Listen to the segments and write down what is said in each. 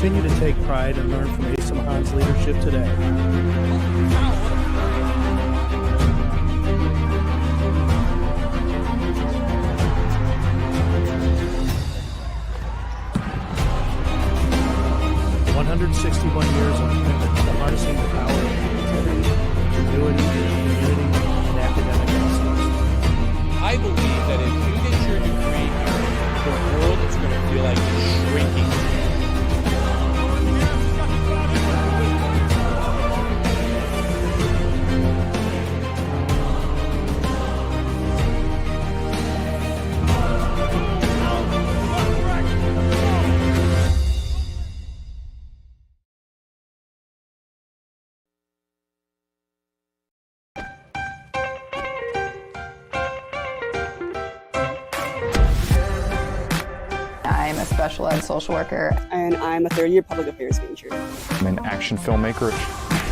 Continue to take pride and learn from Asa Mahan's leadership today. Years of commitment to harnessing the power of creativity, ingenuity, community, and academic excellence. I believe that if you get your degree here, the world is going to feel like it's shrinking. I'm a special ed social worker. And I'm a third-year public affairs major. I'm an action filmmaker.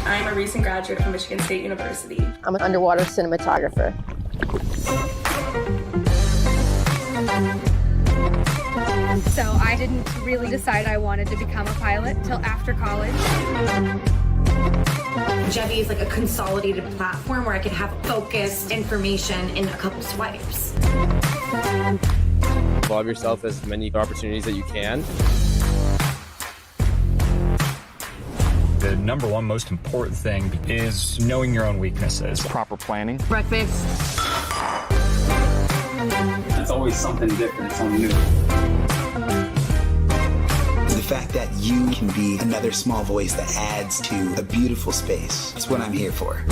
I'm a recent graduate from Michigan State University. I'm an underwater cinematographer. So I didn't really decide I wanted to become a pilot until after college. Jevy is like a consolidated platform where I could have focused information in a couple swipes. Involve yourself as many opportunities that you can. The number one most important thing is knowing your own weaknesses. Proper planning. Breakfast. It's always something different, something new. The fact that you can be another small voice that adds to a beautiful space. That's what I'm here for.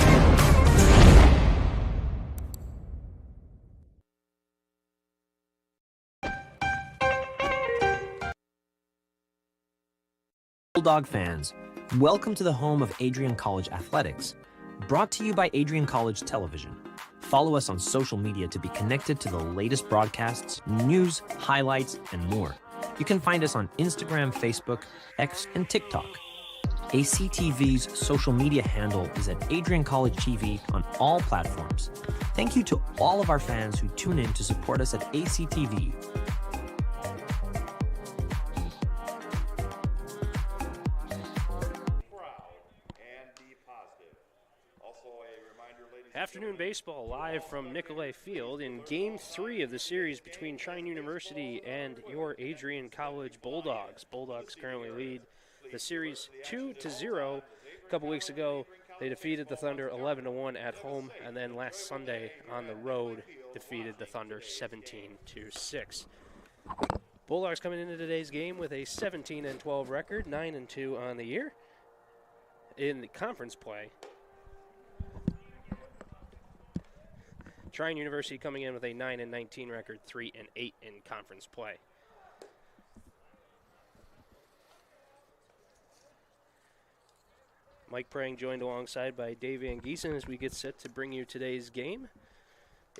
Bulldog fans, welcome to the home of Adrian College Athletics, brought to you by Adrian College Television. Follow us on social media to be connected to the latest broadcasts, news, highlights, and more. You can find us on Instagram, Facebook, X, and TikTok. ACTV's social media handle is at Adrian College TV on all platforms. Thank you to all of our fans who tune in to support us at ACTV. Afternoon baseball live from Nicolay Field in Game 3 of the series between Trine University and your Adrian College Bulldogs. Bulldogs currently lead the series 2-0. A couple weeks ago, they defeated the Thunder 11-1 at home, and then last Sunday on the road defeated the Thunder 17-6. Bulldogs coming into today's game with a 17-12 record, 9-2 on the year in the conference play. Trine University coming in with a 9-19 record, 3-8 in conference play. Mike Prang joined alongside by Dave Van Giesen as we get set to bring you today's game.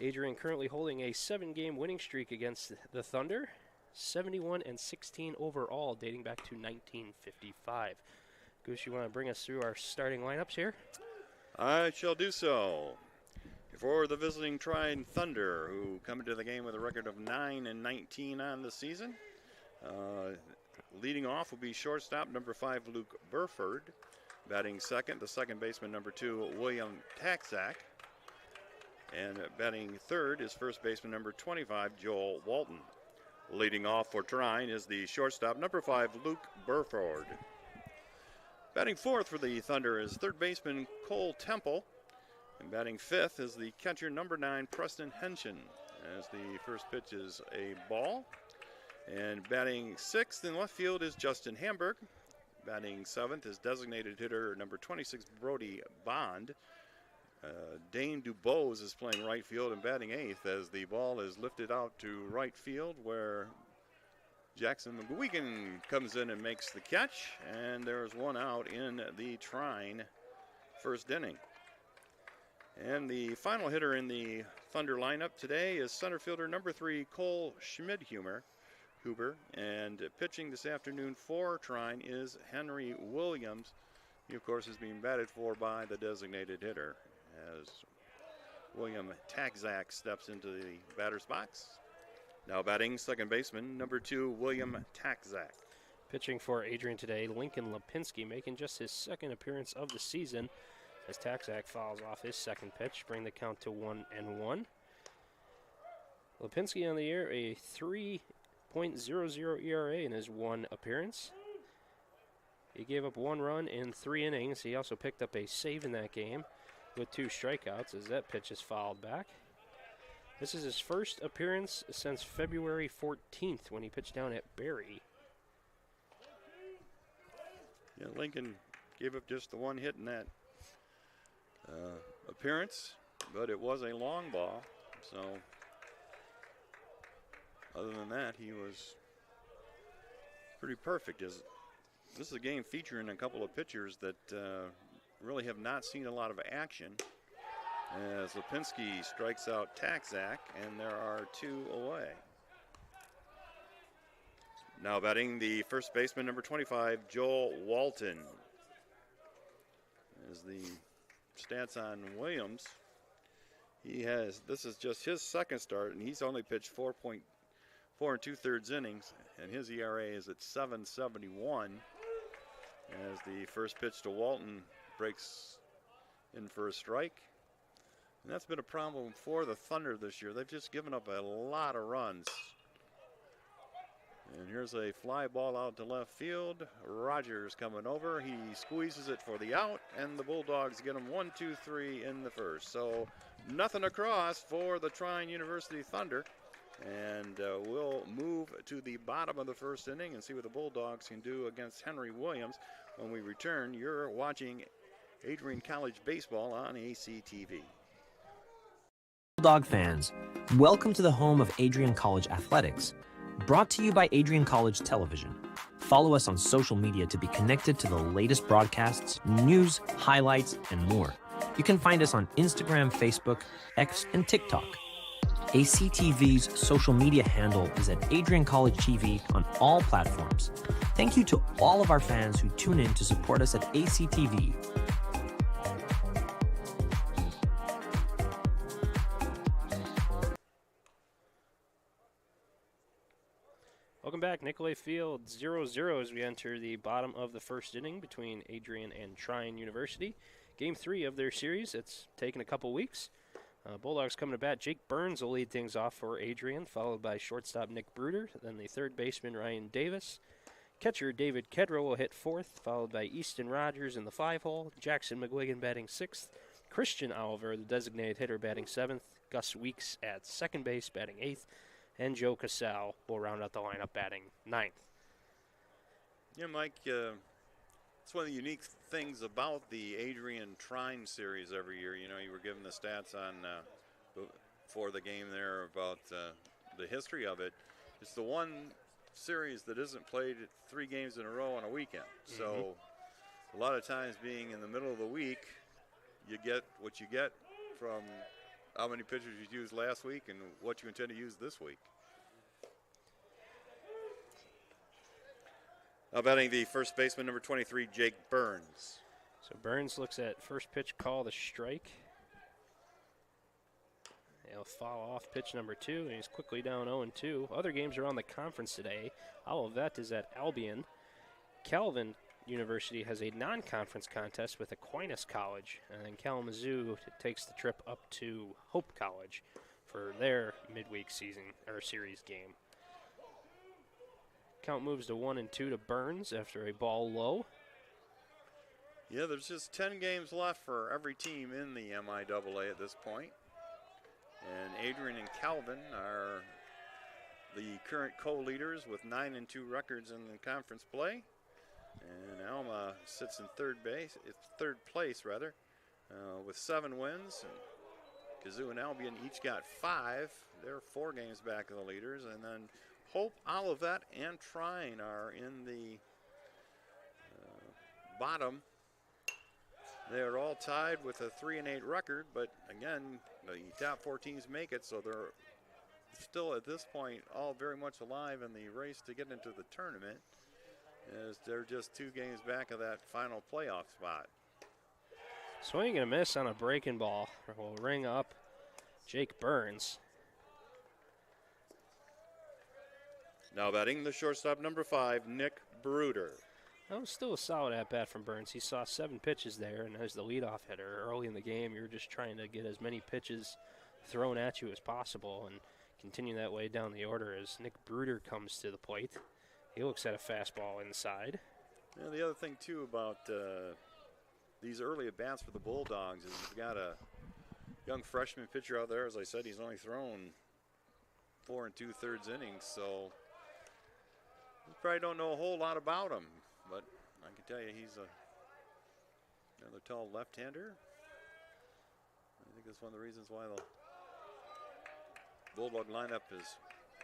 Adrian currently holding a 7-game winning streak against the Thunder, 71-16 overall, dating back to 1955. Goose, you want to bring us through our starting lineups here? I shall do so. For the visiting Trine Thunder, who come into the game with a record of 9-19 on the season. Leading off will be shortstop number 5, Luke Burford. Batting second, the second baseman number 2, William Taxak. And batting third is first baseman number 25, Joel Walton. Leading off for Trine is the shortstop number 5, Luke Burford. Batting fourth for the Thunder is third baseman Cole Temple. And batting fifth is the catcher number 9, Preston Henshin, as the first pitch is a ball. And batting sixth in left field is Justin Hamburg. Batting seventh is designated hitter number 26, Brody Bond. Dane Dubose is playing right field and batting eighth as the ball is lifted out to right field, where Jackson McGuigan comes in and makes the catch. And there's one out in the Trine first inning. And the final hitter in the Thunder lineup today is center fielder number 3, Cole Schmidhuber. And pitching this afternoon for Trine is Henry Williams. He, of course, is being batted for by the designated hitter as William Taxak steps into the batter's box. Now batting second baseman number 2, William Taxak. Pitching for Adrian today, Lincoln Lipinski making just his second appearance of the season as Taxak fouls off his second pitch, bring the count to 1-1. Lipinski on the year, a 3.00 ERA in his one appearance. He gave up 1 run in 3 innings. He also picked up a save in that game with 2 strikeouts as that pitch is fouled back. This is his first appearance since February 14th when he pitched down at Barry. Yeah, Lincoln gave up just the 1 hit in that appearance, but it was a long ball. So other than that, he was pretty perfect. This is a game featuring a couple of pitchers that really have not seen a lot of action, as Lipinski strikes out Taxak, and there are 2 away. Now batting the first baseman, number 25, Joel Walton. As the stats on Williams, this is just his second start, and he's only pitched 4 2/3 innings, and his ERA is at 7.71. As the first pitch to Walton breaks in for a strike. And that's been a problem for the Thunder this year. They've just given up a lot of runs. And here's a fly ball out to left field. Rogers coming over. He squeezes it for the out, and the Bulldogs get him 1-2-3 in the first. So nothing across for the Trine University Thunder. And we'll move to the bottom of the first inning and see what the Bulldogs can do against Henry Williams. When we return, you're watching Adrian College Baseball on ACTV. Bulldog fans, welcome to the home of Adrian College Athletics. Brought to you by Adrian College Television. Follow us on social media to be connected to the latest broadcasts, news, highlights, and more. You can find us on Instagram, Facebook, X, and TikTok. ACTV's social media handle is at Adrian College TV on all platforms. Thank you to all of our fans who tune in to support us at ACTV. Welcome back. Nicolay Field 0-0 as we enter the bottom of the first inning between Adrian and Trine University. Game 3 of their series. It's taken a couple weeks. Bulldogs coming to bat. Jake Burns will lead things off for Adrian, followed by shortstop Nick Bruder, then the third baseman Ryan Davis. Catcher David Kedrow will hit 4th, followed by Easton Rogers in the 5-hole. Jackson McGuigan batting 6th. Christian Oliver, the designated hitter, batting 7th. Gus Weeks at second base, batting 8th. And Joe Casal will round out the lineup, batting 9th. Yeah, Mike, it's one of the unique things about the Adrian Trine series every year. You know, you were given the stats on for the game there about the history of it. It's the one series that isn't played 3 games in a row on a weekend. So a lot of times being in the middle of the week, you get what you get from how many pitchers you used last week and what you intend to use this week. Now batting the first baseman, number 23, Jake Burns. So Burns looks at first pitch call, the strike. He'll foul off pitch number 2, and he's quickly down 0-2. Other games around the conference today. Olivet is at Albion. Calvin University has a non-conference contest with Aquinas College, and then Kalamazoo takes the trip up to Hope College for their midweek season or series game. Count moves to 1-2 to Burns after a ball low. Yeah, there's just 10 games left for every team in the MIAA at this point. And Adrian and Calvin are the current co-leaders with 9-2 records in the conference play. And Alma sits in third place with 7 wins. And Kazoo and Albion each got 5. They're 4 games back of the leaders. And then Hope, Olivet, and Trine are in the bottom. They are all tied with a 3-8 record, but again, the top 4 teams make it, so they're still at this point all very much alive in the race to get into the tournament, as they're just 2 games back of that final playoff spot. Swing and a miss on a breaking ball will ring up Jake Burns. Now batting the shortstop, number 5, Nick Bruder. That was still a solid at-bat from Burns. He saw 7 pitches there, and as the leadoff hitter early in the game, you were just trying to get as many pitches thrown at you as possible and continue that way down the order as Nick Bruder comes to the plate. He looks at a fastball inside. Yeah, the other thing, too, about these early at-bats for the Bulldogs is you've got a young freshman pitcher out there. As I said, he's only thrown 4 2/3 innings, so you probably don't know a whole lot about him. But I can tell you he's another tall left-hander. I think that's one of the reasons why the Bulldog lineup is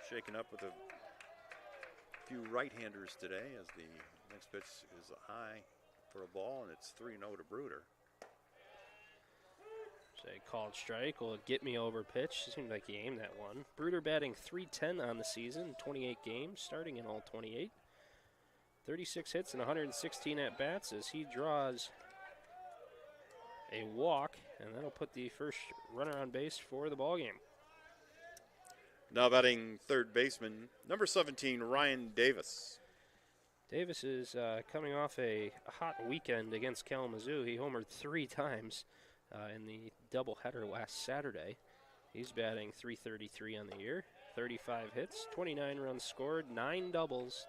shaken up with a few right-handers today, as the next pitch is high for a ball, and it's 3-0 to Bruder. A called strike will get me over pitch. Seemed like he aimed that one. Bruder batting .310 on the season, 28 games, starting in all 28. 36 hits and 116 at-bats as he draws a walk, and that'll put the first runner on base for the ballgame. Now batting third baseman, number 17, Ryan Davis. Davis is coming off a hot weekend against Kalamazoo. He homered 3 times in the doubleheader last Saturday. He's batting .333 on the year, 35 hits, 29 runs scored, 9 doubles,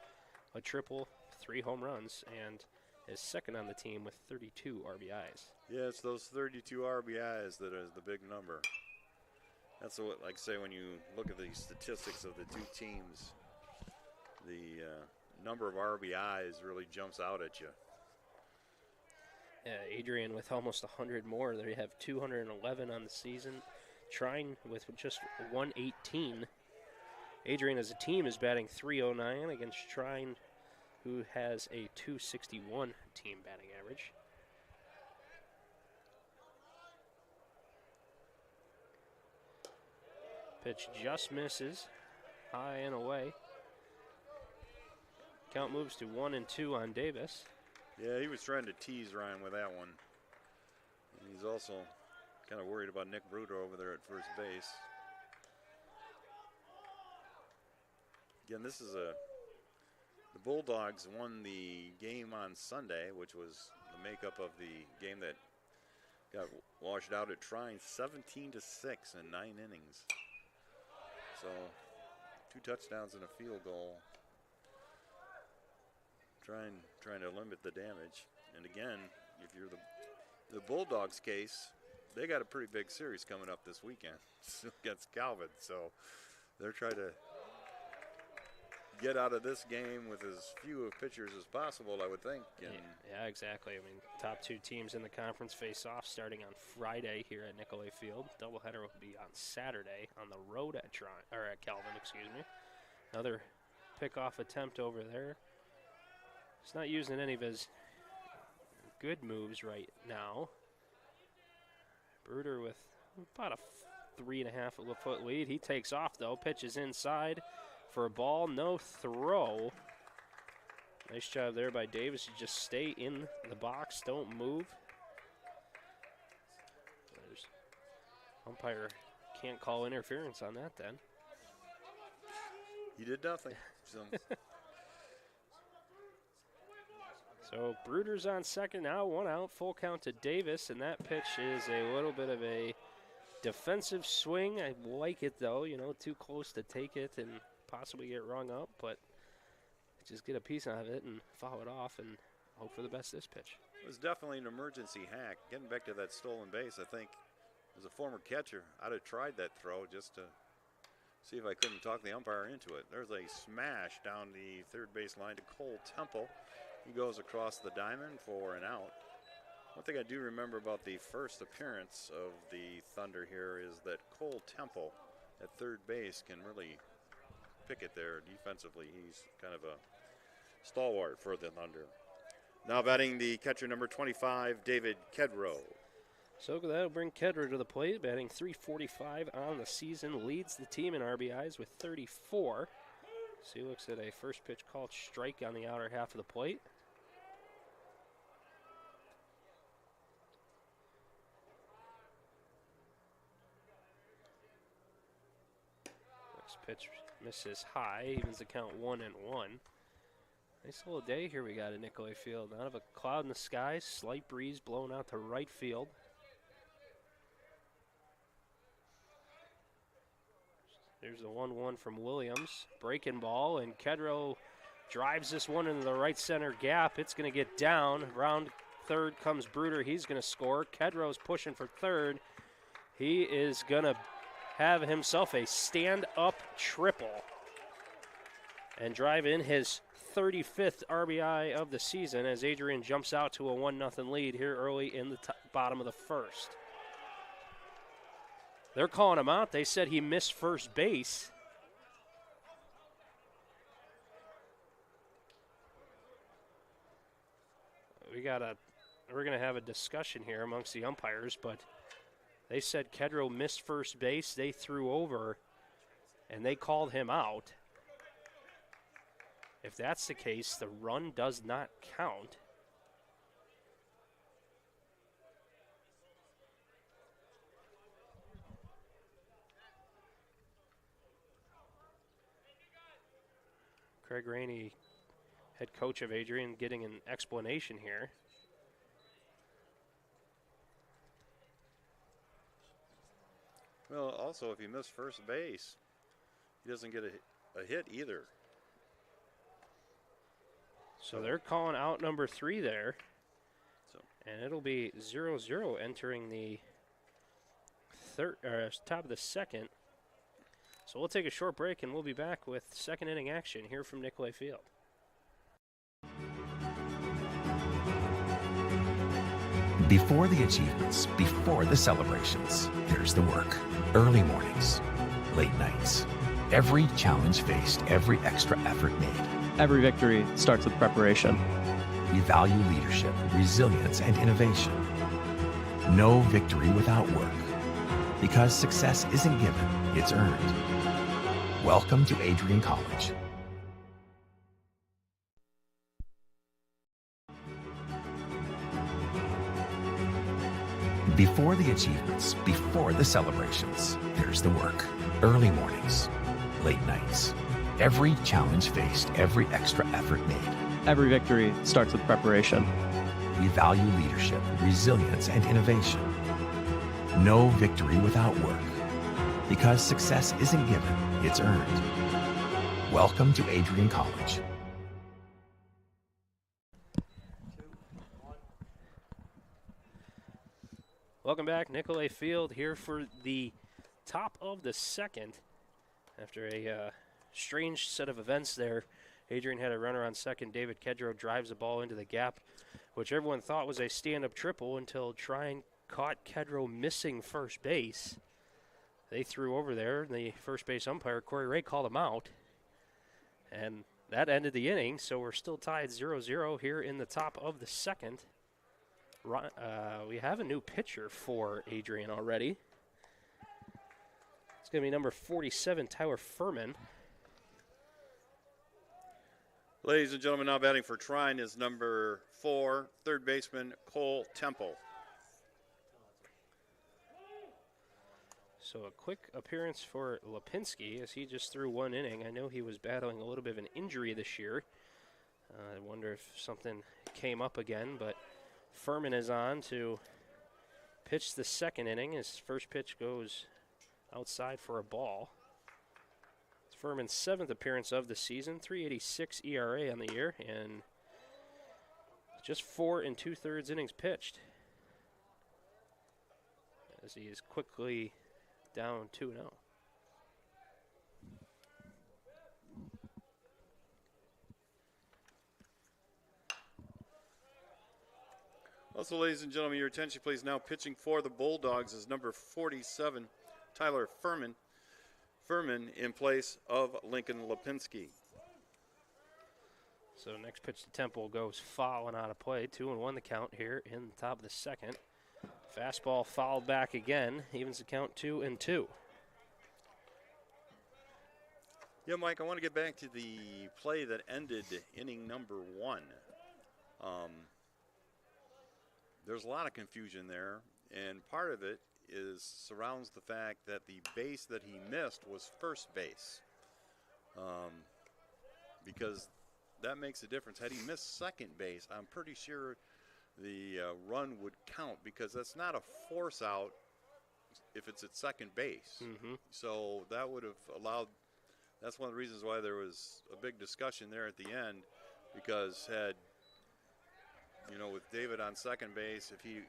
a triple, 3 home runs, and is second on the team with 32 RBIs. Yeah, it's those 32 RBIs that is the big number. That's what, like say, when you look at the statistics of the two teams, the number of RBIs really jumps out at you. Adrian with almost 100 more. They have 211 on the season. Trine with just 118. Adrian as a team is batting .309 against Trine, who has a .261 team batting average. Pitch just misses, high and away. Count moves to 1-2 on Davis. Yeah, he was trying to tease Ryan with that one. And he's also kind of worried about Nick Bruder over there at first base. Again, this is the Bulldogs won the game on Sunday, which was the makeup of the game that got washed out at Trine, 17-6 in 9 innings. So 2 touchdowns and a field goal. Trying to limit the damage. And again, if you're the Bulldogs case, they got a pretty big series coming up this weekend against Calvin. So they're trying to get out of this game with as few pitchers as possible, I would think. And yeah, exactly. I mean, top 2 teams in the conference face off starting on Friday here at Nicolay Field. Doubleheader will be on Saturday on the road at Calvin, excuse me. Another pickoff attempt over there. He's not using any of his good moves right now. Bruder with about a 3.5-foot lead. He takes off, though. Pitches inside for a ball. No throw. Nice job there by Davis. You just stay in the box. Don't move. There's umpire can't call interference on that then. He did nothing. So Bruder's on second now, 1 out, full count to Davis, and that pitch is a little bit of a defensive swing. I like it though, too close to take it and possibly get rung up, but just get a piece out of it and foul it off and hope for the best this pitch. It was definitely an emergency hack. Getting back to that stolen base, I think as a former catcher, I'd have tried that throw just to see if I couldn't talk the umpire into it. There's a smash down the third base line to Cole Temple. He goes across the diamond for an out. One thing I do remember about the first appearance of the Thunder here is that Cole Temple at third base can really pick it there defensively. He's kind of a stalwart for the Thunder. Now batting the catcher, number 25, David Kedrow. So that'll bring Kedrow to the plate, batting .345 on the season, leads the team in RBIs with 34. So he looks at a first pitch called strike on the outer half of the plate. Pitch misses high, evens the count 1-1. Nice little day here we got at Nicolay Field. Out of a cloud in the sky, slight breeze blowing out to right field. There's the 1-1 from Williams. Breaking ball, and Kedro drives this one into the right center gap. It's going to get down. Round third comes Bruder. He's going to score. Kedro's pushing for third. He is going to have himself a stand-up triple and drive in his 35th RBI of the season as Adrian jumps out to a 1-0 lead here early in the bottom of the first. They're calling him out. They said he missed first base. We're going to have a discussion here amongst the umpires, but they said Kedro missed first base. They threw over, and they called him out. If that's the case, the run does not count. Craig Rainey, head coach of Adrian, getting an explanation here. Well, also, if he missed first base, he doesn't get a hit either. So they're calling out number 3 there. And it'll be 0-0 entering the top of the second. So we'll take a short break, and we'll be back with second inning action here from Nicolay Field. Before the achievements, before the celebrations, there's the work. Early mornings, late nights. Every challenge faced, every extra effort made. Every victory starts with preparation. We value leadership, resilience, and innovation. No victory without work. Because success isn't given, it's earned. Welcome to Adrian College. Before the achievements, before the celebrations, there's the work. Early mornings, late nights. Every challenge faced, every extra effort made. Every victory starts with preparation. We value leadership, resilience, and innovation. No victory without work. Because success isn't given, it's earned. Welcome to Adrian College. Welcome back, Nicolay Field here for the top of the second. After a strange set of events there, Adrian had a runner on second. David Kedro drives the ball into the gap, which everyone thought was a stand-up triple until Trine caught Kedro missing first base. They threw over there, and the first base umpire, Corey Ray, called him out. And that ended the inning, so we're still tied 0-0 here in the top of the second. We have a new pitcher for Adrian already. It's going to be number 47, Tyler Furman. Ladies and gentlemen, now batting for Trine is number 4, third baseman Cole Temple. So a quick appearance for Lipinski as he just threw one inning. I know he was battling a little bit of an injury this year. I wonder if something came up again, but Furman is on to pitch the second inning. His first pitch goes outside for a ball. It's Furman's 7th appearance of the season, 3.86 ERA on the year, and just 4 2/3 innings pitched. As he is quickly down 2-0. Also, ladies and gentlemen, your attention please. Now pitching for the Bulldogs is number 47, Tyler Furman. Furman in place of Lincoln Lipinski. So next pitch to Temple goes foul and out of play. 2-1 the count here in the top of the second. Fastball fouled back again. Evens the count 2-2. Yeah, Mike, I want to get back to the play that ended inning number 1. There's a lot of confusion there, and part of it surrounds the fact that the base that he missed was first base. because that makes a difference. Had he missed second base, I'm pretty sure the run would count, because that's not a force out if it's at second base. So that would have allowed, that's one of the reasons why there was a big discussion there at the end, because had, you know, with David on second base, if he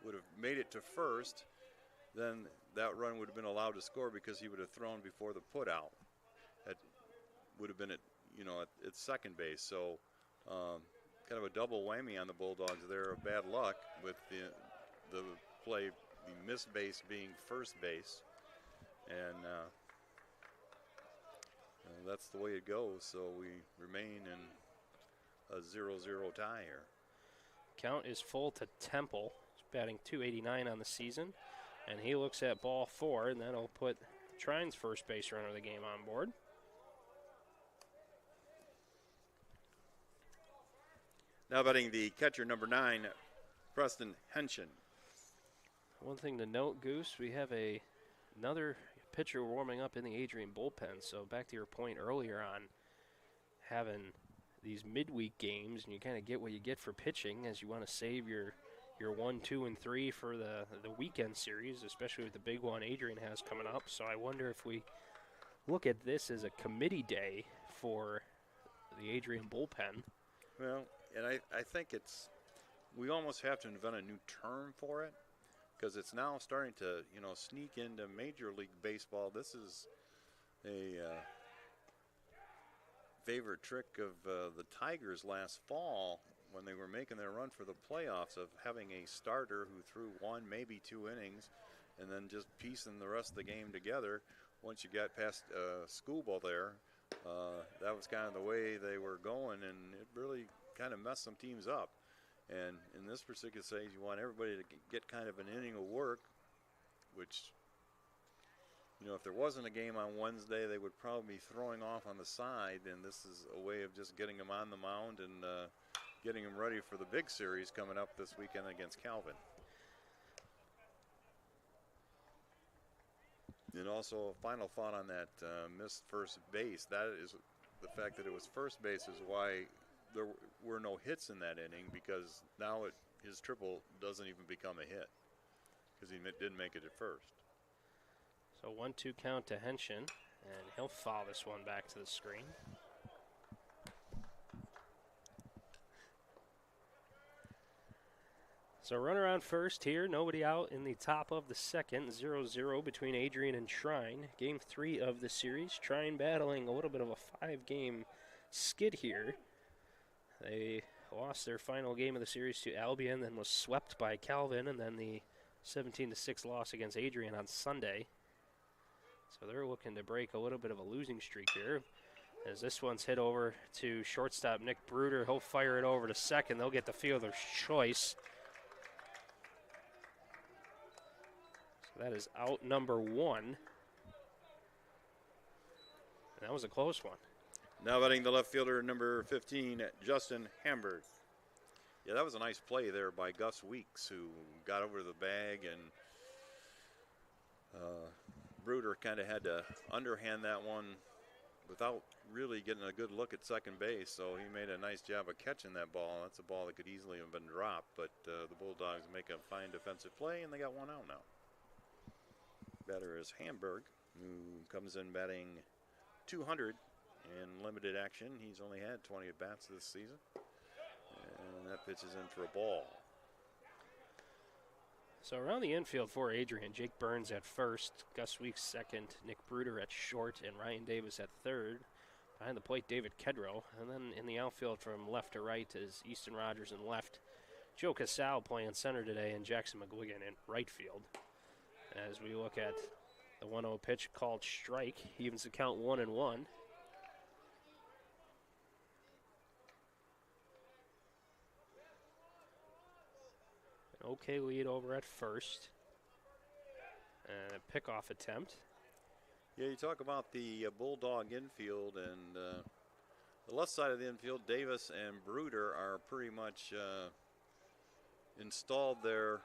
would have made it to first, then that run would have been allowed to score, because he would have thrown before the put out. That would have been at, you know, at second base. So kind of a double whammy on the Bulldogs there of bad luck, with the play, the missed base being first base. And that's the way it goes. So we remain in a 0-0 tie here. Count is full to Temple. He's batting .289 on the season. And he looks at ball 4, and that'll put Trine's first base runner of the game on board. Now batting the catcher, number 9, Preston Henshin. One thing to note, Goose, we have another pitcher warming up in the Adrian bullpen. So back to your point earlier on having these midweek games, and you kind of get what you get for pitching, as you want to save your 1, 2, and 3 for the weekend series, especially with the big one Adrian has coming up. So I wonder if we look at this as a committee day for the Adrian bullpen. Well, and I think we almost have to invent a new term for it, because it's now starting to, you know, sneak into Major League Baseball. This is a favorite trick of the Tigers last fall, when they were making their run for the playoffs, of having a starter who threw 1, maybe 2 innings, and then just piecing the rest of the game together. Once you got past schoolball there, that was kind of the way they were going, and it really kind of messed some teams up. And in this particular stage, you want everybody to get kind of an inning of work, which, you know, if there wasn't a game on Wednesday, they would probably be throwing off on the side, and this is a way of just getting them on the mound and getting them ready for the big series coming up this weekend against Calvin. And also, a final thought on that missed first base. That is the fact that it was first base is why there were no hits in that inning, because now his triple doesn't even become a hit, because he didn't make it at first. So 1-2 count to Henshin, and he'll foul this one back to the screen. So runner on first here, nobody out in the top of the second, 0-0 between Adrian and Trine. Game 3 of the series. Trine battling a little bit of a 5-game skid here. They lost their final game of the series to Albion, then was swept by Calvin, and then the 17-6 loss against Adrian on Sunday. So they're looking to break a little bit of a losing streak here, as this one's hit over to shortstop Nick Bruder. He'll fire it over to second. They'll get the fielder's choice. So that is out number 1. And that was a close one. Now batting the left fielder, number 15, Justin Hamburg. Yeah, that was a nice play there by Gus Weeks, who got over the bag, and Bruder kind of had to underhand that one without really getting a good look at second base, so he made a nice job of catching that ball. That's a ball that could easily have been dropped, but the Bulldogs make a fine defensive play, and they got one out now. Batter is Hamburg, who comes in batting 200 in limited action. He's only had 20 at-bats this season, and that pitch is in for a ball. So around the infield for Adrian, Jake Burns at first, Gus Weeks second, Nick Bruder at short, and Ryan Davis at third. Behind the plate, David Kedrow. And then in the outfield from left to right is Easton Rogers in left. Joe Casal playing center today, and Jackson McGuigan in right field. As we look at the 1-0 pitch called strike, evens the count 1-1. An okay lead over at first. And a pickoff attempt. Yeah, you talk about the Bulldog infield, and the left side of the infield, Davis and Bruder are pretty much installed there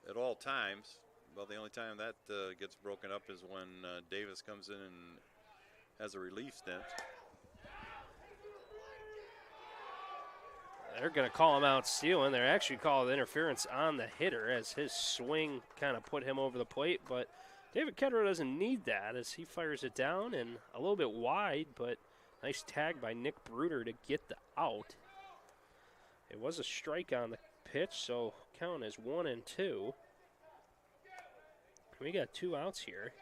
at all times. Well, the only time that gets broken up is when Davis comes in and has a relief stint. They're going to call him out stealing. They're actually calling interference on the hitter as his swing kind of put him over the plate. But David Kedro doesn't need that as he fires it down and a little bit wide, but nice tag by Nick Bruder to get the out. It was a strike on the pitch, so count as 1-2. We got 2 outs here.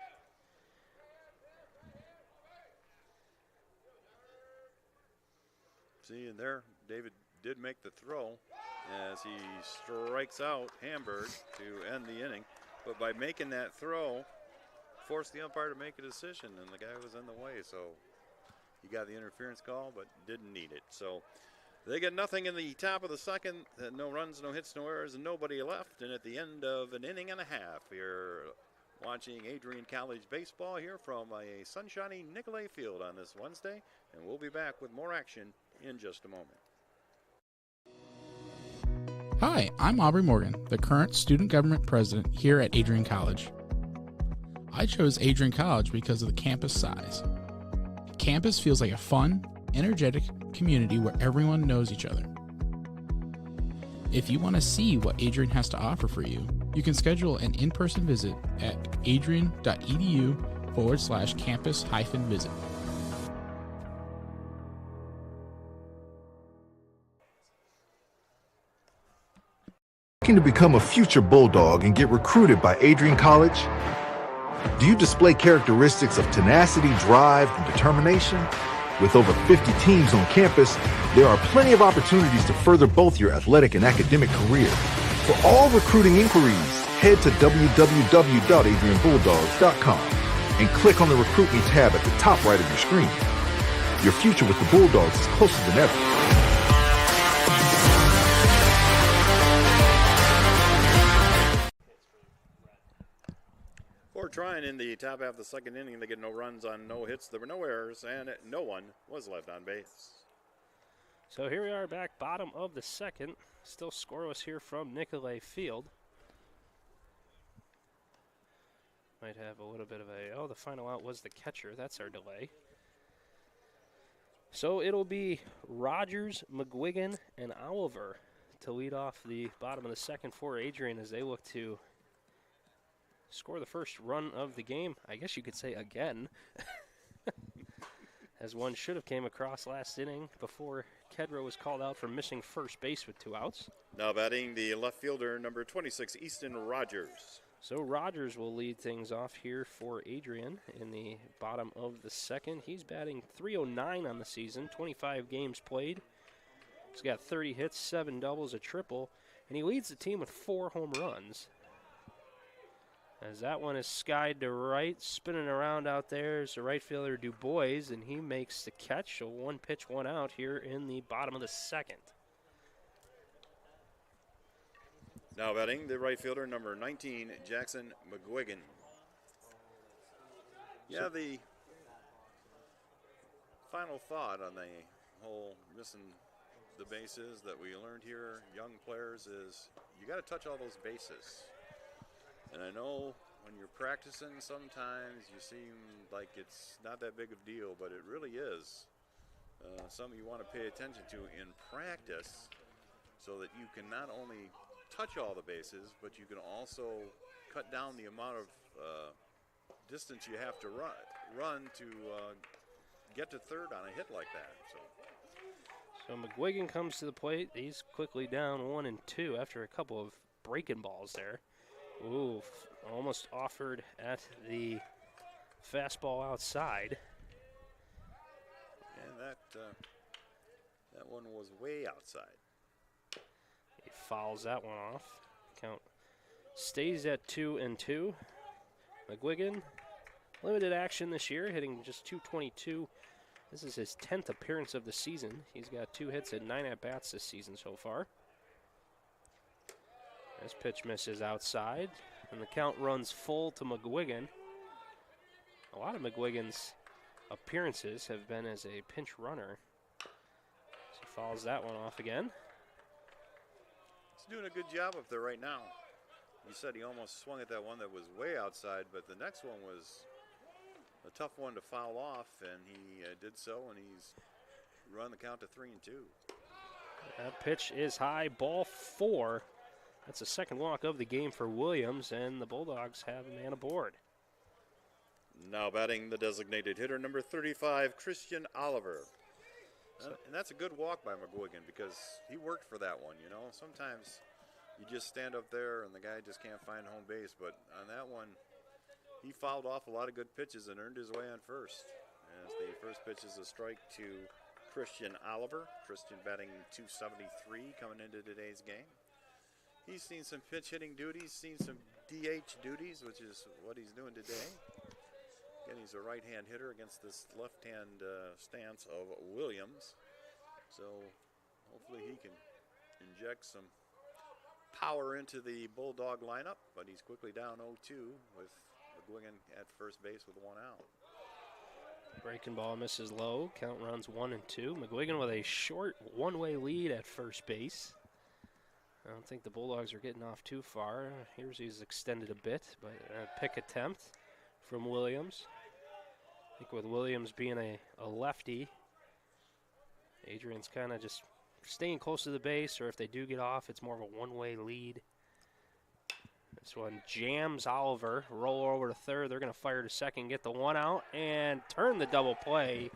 See, and there, David did make the throw as he strikes out Hamburg to end the inning. But by making that throw, forced the umpire to make a decision, and the guy was in the way. So he got the interference call, but didn't need it. So they get nothing in the top of the second. No runs, no hits, no errors, and nobody left. And at the end of an inning and a half, you're watching Adrian College baseball here from a sunshiny Nicolay Field on this Wednesday. And we'll be back with more action in just a moment. Hi, I'm Aubrey Morgan, the current student government president here at Adrian College. I chose Adrian College because of the campus size. Campus feels like a fun, energetic community where everyone knows each other. If you want to see what Adrian has to offer for you, you can schedule an in-person visit at adrian.edu/campus-visit. Looking to become a future Bulldog and get recruited by Adrian College? Do you display characteristics of tenacity, drive, and determination? With over 50 teams on campus, there are plenty of opportunities to further both your athletic and academic career. For all recruiting inquiries, head to www.adrianbulldogs.com and click on the Recruit Me tab at the top right of your screen. Your future with the Bulldogs is closer than ever. For Trine in the top half of the second inning, they get no runs on no hits. There were no errors, and no one was left on base. So here we are back bottom of the second. Still scoreless here from Nicolay Field. Might have a little bit of a, the final out was the catcher. That's our delay. So it'll be Rogers, McGuigan, and Oliver to lead off the bottom of the second for Adrian as they look to score the first run of the game. I guess you could say again. As one should have came across last inning before Kedro was called out for missing first base with 2 outs. Now batting the left fielder, number 26, Easton Rogers. So Rogers will lead things off here for Adrian in the bottom of the second. He's batting .309 on the season, 25 games played. He's got 30 hits, 7 doubles, a triple, and he leads the team with 4 home runs. As that one is skied to right, spinning around out there is the right fielder Du Bois, and he makes the catch. So 1 pitch, 1 out here in the bottom of the second. Now batting the right fielder, number 19, Jackson McGuigan. Yeah, the final thought on the whole missing the bases that we learned here, young players, is you got to touch all those bases. And I know when you're practicing, sometimes you seem like it's not that big of a deal, but it really is something you want to pay attention to in practice so that you can not only touch all the bases, but you can also cut down the amount of distance you have to run to get to third on a hit like that. So McGuigan comes to the plate. He's quickly down 1-2 after a couple of breaking balls there. Ooh, almost offered at the fastball outside. And that one was way outside. He fouls that one off. Count stays at 2-2. McGuigan, limited action this year, hitting just .222. This is his 10th appearance of the season. He's got 2 hits and 9 at-bats this season so far. This pitch misses outside, and the count runs full to McGuigan. A lot of McGuigan's appearances have been as a pinch runner. So he fouls that one off again. He's doing a good job up there right now. You said he almost swung at that one that was way outside, but the next one was a tough one to foul off, and he did so, and he's run the count to 3-2. That pitch is high, ball 4. That's the second walk of the game for Williams, and the Bulldogs have a man aboard. Now batting the designated hitter, number 35, Christian Oliver. And that's a good walk by McGuigan because he worked for that one, you know. Sometimes you just stand up there and the guy just can't find home base, but on that one, he fouled off a lot of good pitches and earned his way on first. As the first pitch is a strike to Christian Oliver. Christian batting 273 coming into today's game. He's seen some pitch hitting duties, seen some DH duties, which is what he's doing today. Again, he's a right-hand hitter against this left-hand stance of Williams. So hopefully he can inject some power into the Bulldog lineup, but he's quickly down 0-2 with McGuigan at first base with 1 out. Breaking ball misses low. Count runs 1-2. McGuigan with a short one-way lead at first base. I don't think the Bulldogs are getting off too far. Here's he's extended a bit, but a pick attempt from Williams. I think with Williams being a lefty, Adrian's kind of just staying close to the base, or if they do get off, it's more of a one-way lead. This one jams Oliver, roll over to third. They're going to fire to second, get the 1 out, and turn the double play.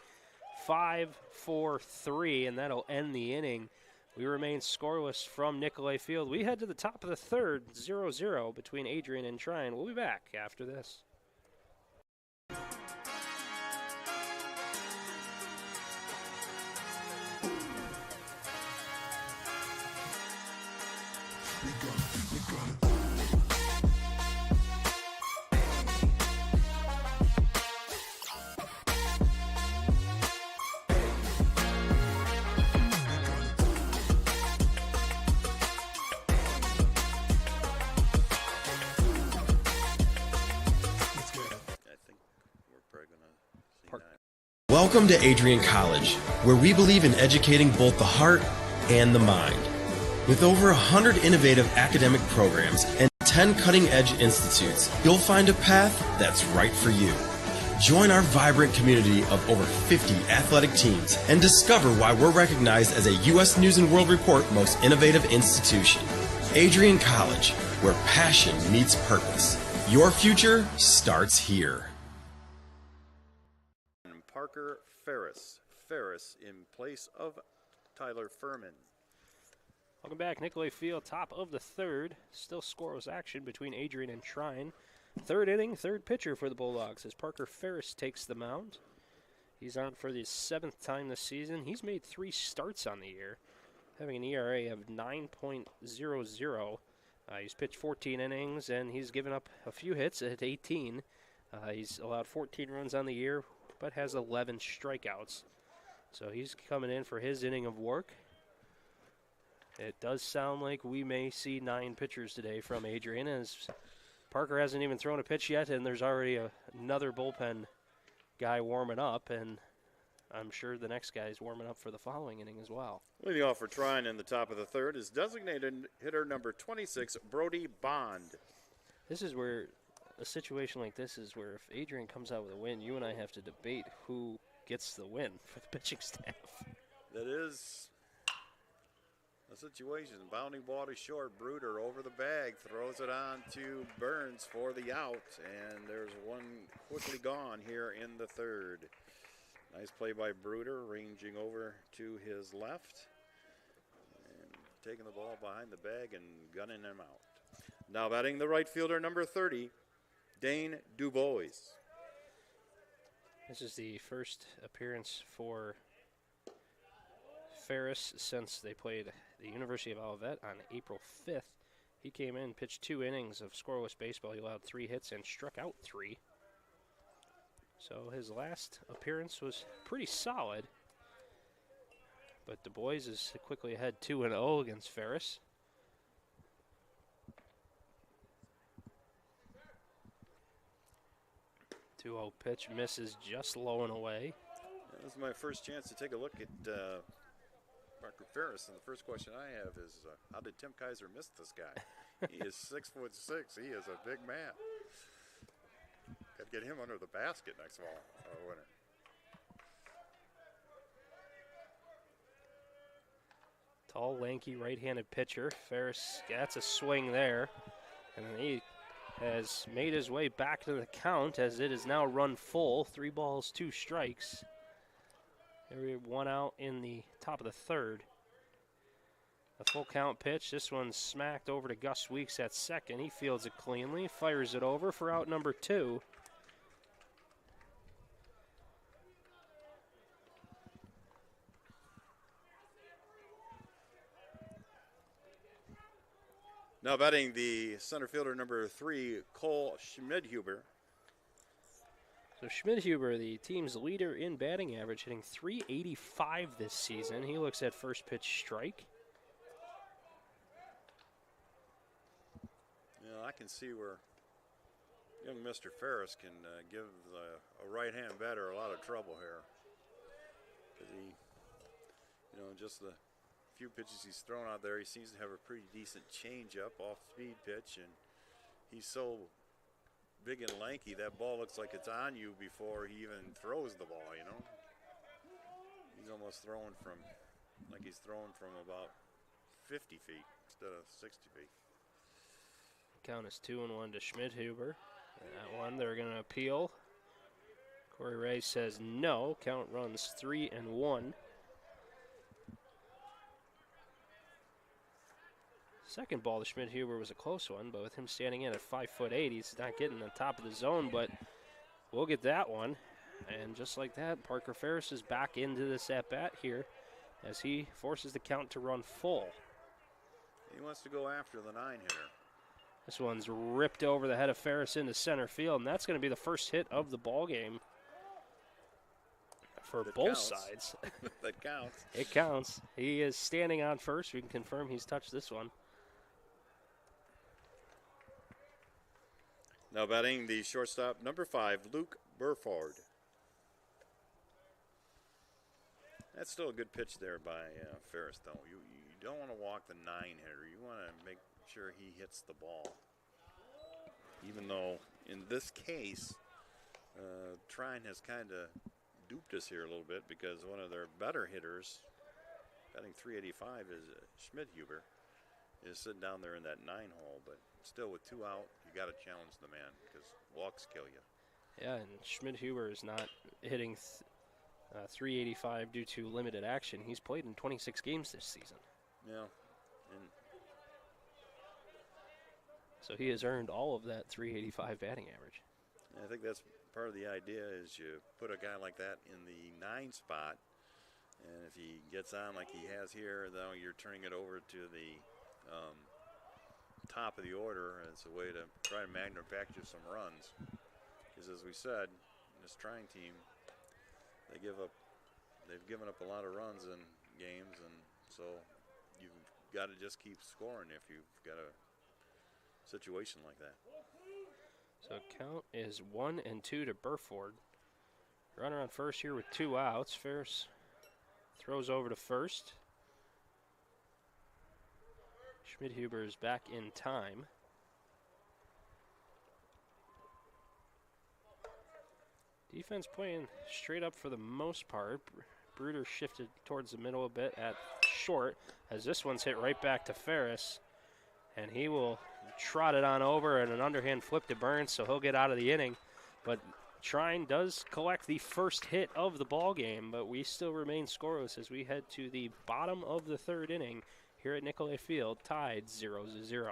5-4-3, and that'll end the inning. We remain scoreless from Nicolay Field. We head to the top of the third, 0-0 between Adrian and Trine. We'll be back after this. Welcome to Adrian College, where we believe in educating both the heart and the mind. With over 100 innovative academic programs and 10 cutting-edge institutes, you'll find a path that's right for you. Join our vibrant community of over 50 athletic teams and discover why we're recognized as a U.S. News & World Report Most Innovative Institution. Adrian College, where passion meets purpose. Your future starts here. Parker Ferris. Ferris in place of Tyler Furman. Welcome back, Nicolay Field, top of the third. Still scoreless action between Adrian and Trine. Third inning, third pitcher for the Bulldogs as Parker Ferris takes the mound. He's on for the 7th time this season. He's made 3 starts on the year, having an ERA of 9.00. He's pitched 14 innings, and he's given up a few hits at 18. He's allowed 14 runs on the year, but has 11 strikeouts. So he's coming in for his inning of work. It does sound like we may see 9 pitchers today from Adrian, as Parker hasn't even thrown a pitch yet, and there's already another bullpen guy warming up, and I'm sure the next guy is warming up for the following inning as well. Leading off for Trine in the top of the third is designated hitter number 26, Brody Bond. This is where a situation like this is where if Adrian comes out with a win, you and I have to debate who gets the win for the pitching staff. That is a situation. Bounding ball to short. Bruder over the bag, throws it on to Burns for the out, and there's one quickly gone here in the third. Nice play by Bruder, ranging over to his left and taking the ball behind the bag and gunning him out. Now batting the right fielder, number 30, Dane Dubois. This is the first appearance for Ferris since they played the University of Olivet on April 5th. He came in, pitched 2 innings of scoreless baseball. He allowed 3 hits and struck out 3. So his last appearance was pretty solid. But Dubois is quickly ahead 2-0 against Ferris. 2-0 pitch misses just low and away. Yeah, this is my first chance to take a look at Parker Ferris, and the first question I have is, how did Tim Kaiser miss this guy? He is 6'6". He is a big man. I'd get him under the basket next fall, winter. Tall, lanky, right-handed pitcher. Ferris gets a swing there, and he has made his way back to the count as it is now run full. 3 balls, 2 strikes. There 1 out in the top of the third. A full count pitch. This one's smacked over to Gus Weeks at second. He fields it cleanly, fires it over for out number 2. Now batting the center fielder, number 3, Cole Schmidhuber. So Schmidhuber, the team's leader in batting average, hitting .385 this season. He looks at first pitch strike. I can see where young Mr. Ferris can give a right-hand batter a lot of trouble here. Because he, just the few pitches he's thrown out there, he seems to have a pretty decent changeup, off-speed pitch, and he's so big and lanky, that ball looks like it's on you before he even throws the ball, He's almost throwing from about 50 feet instead of 60 feet. Count is 2-1 to Schmidhuber. That one they're going to appeal. Corey Ray says no. Count runs 3-1. Second ball to Schmidhuber was a close one, but with him standing in at 5'8", he's not getting the top of the zone, but we'll get that one. And just like that, Parker Ferris is back into this at-bat here as he forces the count to run full. He wants to go after the 9-hitter. This one's ripped over the head of Ferris into center field, and that's going to be the first hit of the ball game for both sides. That counts. It counts. He is standing on first. We can confirm he's touched this one. Now batting the shortstop, number 5, Luke Burford. That's still a good pitch there by Ferris, though. You don't want to walk the 9-hitter. You want to make sure he hits the ball. Even though, in this case, Trine has kind of duped us here a little bit because one of their better hitters, batting .385, is Schmidhuber, is sitting down there in that 9-hole. But still, with 2 out, you got to challenge the man because walks kill you. Yeah, and Schmidhuber is not hitting .385 due to limited action. He's played in 26 games this season. Yeah. And so he has earned all of that .385 batting average. I think that's part of the idea is you put a guy like that in the 9 spot, and if he gets on like he has here, then you're turning it over to the top of the order as a way to try to manufacture some runs. Because as we said, this Trine team, they've given up a lot of runs in games, and so you've got to just keep scoring if you've got a situation like that. So count is 1-2 to Burford. Runner on first here with 2 outs. Ferris throws over to first. Schmidhuber is back in time. Defense playing straight up for the most part. Bruder shifted towards the middle a bit at short as this one's hit right back to Ferris. And he will trot it on over and an underhand flip to Burns, so he'll get out of the inning. But Trine does collect the first hit of the ball game, but we still remain scoreless as we head to the bottom of the third inning here at Nicolay Field, tied 0-0.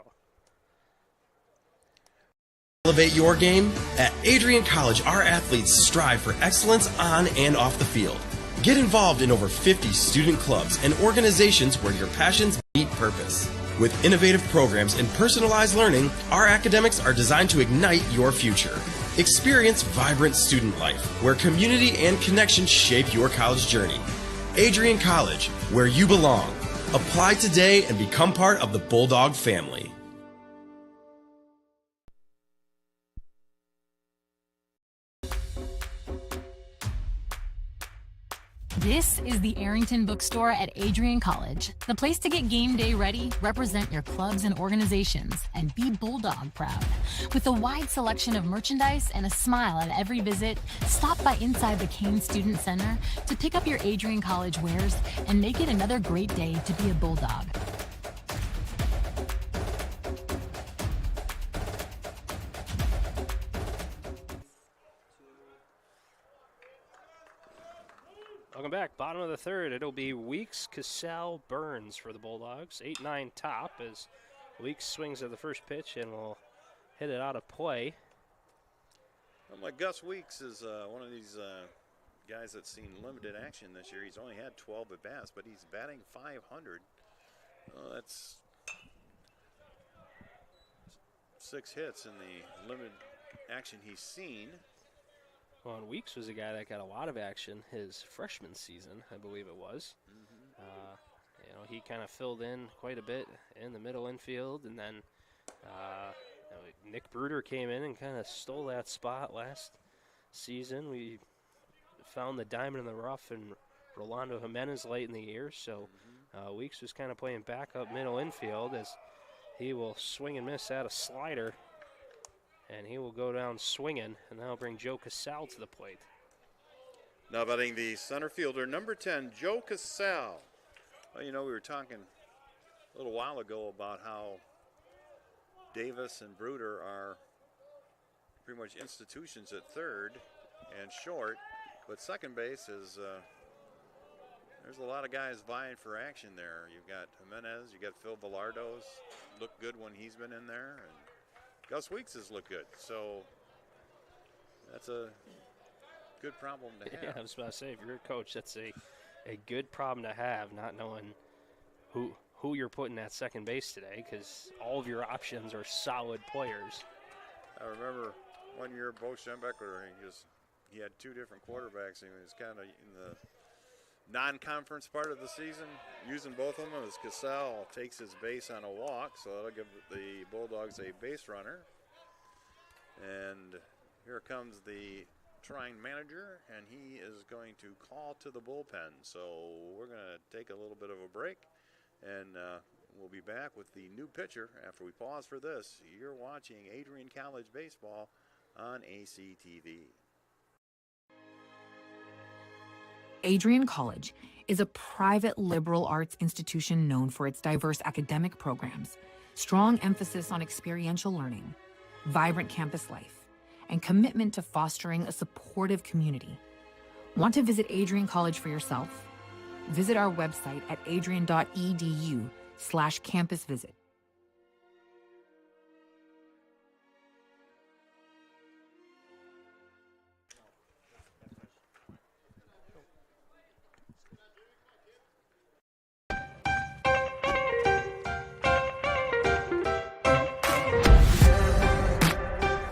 Elevate your game? At Adrian College, our athletes strive for excellence on and off the field. Get involved in over 50 student clubs and organizations where your passions meet purpose. With innovative programs and personalized learning, our academics are designed to ignite your future. Experience vibrant student life, where community and connection shape your college journey. Adrian College, where you belong. Apply today and become part of the Bulldog family. This is the Arrington Bookstore at Adrian College, the place to get game day ready, represent your clubs and organizations, and be Bulldog proud. With a wide selection of merchandise and a smile at every visit, stop by inside the Kane Student Center to pick up your Adrian College wares and make it another great day to be a Bulldog. Welcome back. Bottom of the third. It'll be Weeks, Cassell, Burns for the Bulldogs. 8-9 top as Weeks swings at the first pitch and will hit it out of play. Well, like Gus Weeks is one of these guys that's seen limited action this year. He's only had 12 at bats, but he's batting .500. That's 6 hits in the limited action he's seen. Well, and Weeks was a guy that got a lot of action his freshman season, I believe it was. He kind of filled in quite a bit in the middle infield, and then Nick Bruder came in and kind of stole that spot last season. We found the diamond in the rough in Rolando Jimenez late in the year, so Weeks was kind of playing backup middle infield as he will swing and miss at a slider. And he will go down swinging, and that'll bring Joe Cassell to the plate. Now batting the center fielder, number 10, Joe Cassell. Well, we were talking a little while ago about how Davis and Bruder are pretty much institutions at third and short, but second base is, there's a lot of guys vying for action there. You've got Jimenez, you got Phil Velardo's looked good when he's been in there, and Gus Weeks has looked good, so that's a good problem to have. Yeah, I was about to say, if you're a coach, that's a good problem to have, not knowing who you're putting at second base today, because all of your options are solid players. I remember one year, Bo Schembeckler, he had 2 different quarterbacks, and he was kind of in the non-conference part of the season, using both of them as Cassell takes his base on a walk, so that'll give the Bulldogs a base runner. And here comes the Trine manager, and he is going to call to the bullpen. So we're going to take a little bit of a break, and we'll be back with the new pitcher after we pause for this. You're watching Adrian College Baseball on ACTV. Adrian College is a private liberal arts institution known for its diverse academic programs, strong emphasis on experiential learning, vibrant campus life, and commitment to fostering a supportive community. Want to visit Adrian College for yourself? Visit our website at adrian.edu/campusvisit.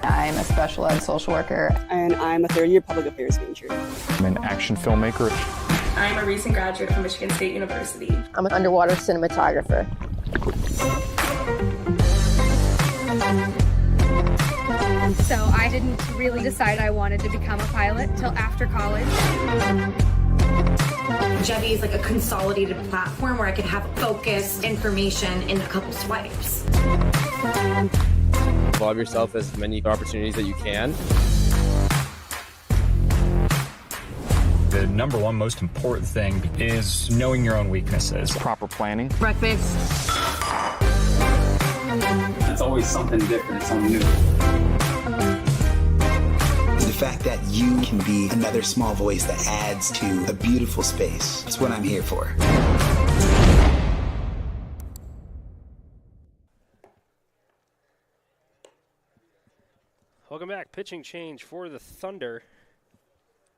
I'm a special ed social worker. And I'm a third-year public affairs major. I'm an action filmmaker. I'm a recent graduate from Michigan State University. I'm an underwater cinematographer. So I didn't really decide I wanted to become a pilot till after college. Jetty is like a consolidated platform where I could have focused information in a couple swipes. Involve yourself as many opportunities that you can. The number one most important thing is knowing your own weaknesses. Proper planning. Breakfast. It's always something different, something new. The fact that you can be another small voice that adds to a beautiful space. That's what I'm here for. Welcome back. Pitching change for the Thunder.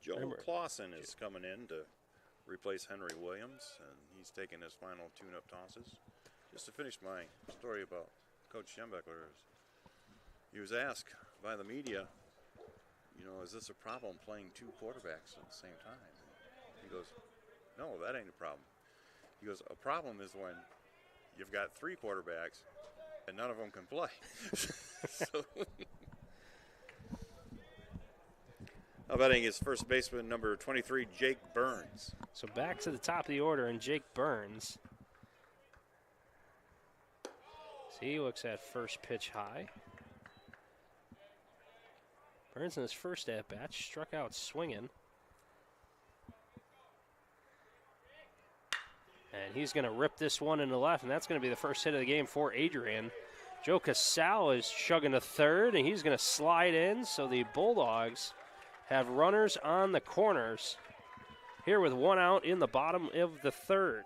Joel Clausen is coming in to replace Henry Williams, and he's taking his final tune-up tosses. Just to finish my story about Coach Schembeckler, he was asked by the media, is this a problem playing 2 quarterbacks at the same time? He goes, no, that ain't a problem. He goes, a problem is when you've got 3 quarterbacks and none of them can play. Now batting is first baseman number 23, Jake Burns. So back to the top of the order, and Jake Burns. See, he looks at first pitch high. Burns in his first at-bat struck out swinging. And he's going to rip this one into left, and that's going to be the first hit of the game for Adrian. Joe Casal is chugging to third, and he's going to slide in, so the Bulldogs have runners on the corners here with one out in the bottom of the third.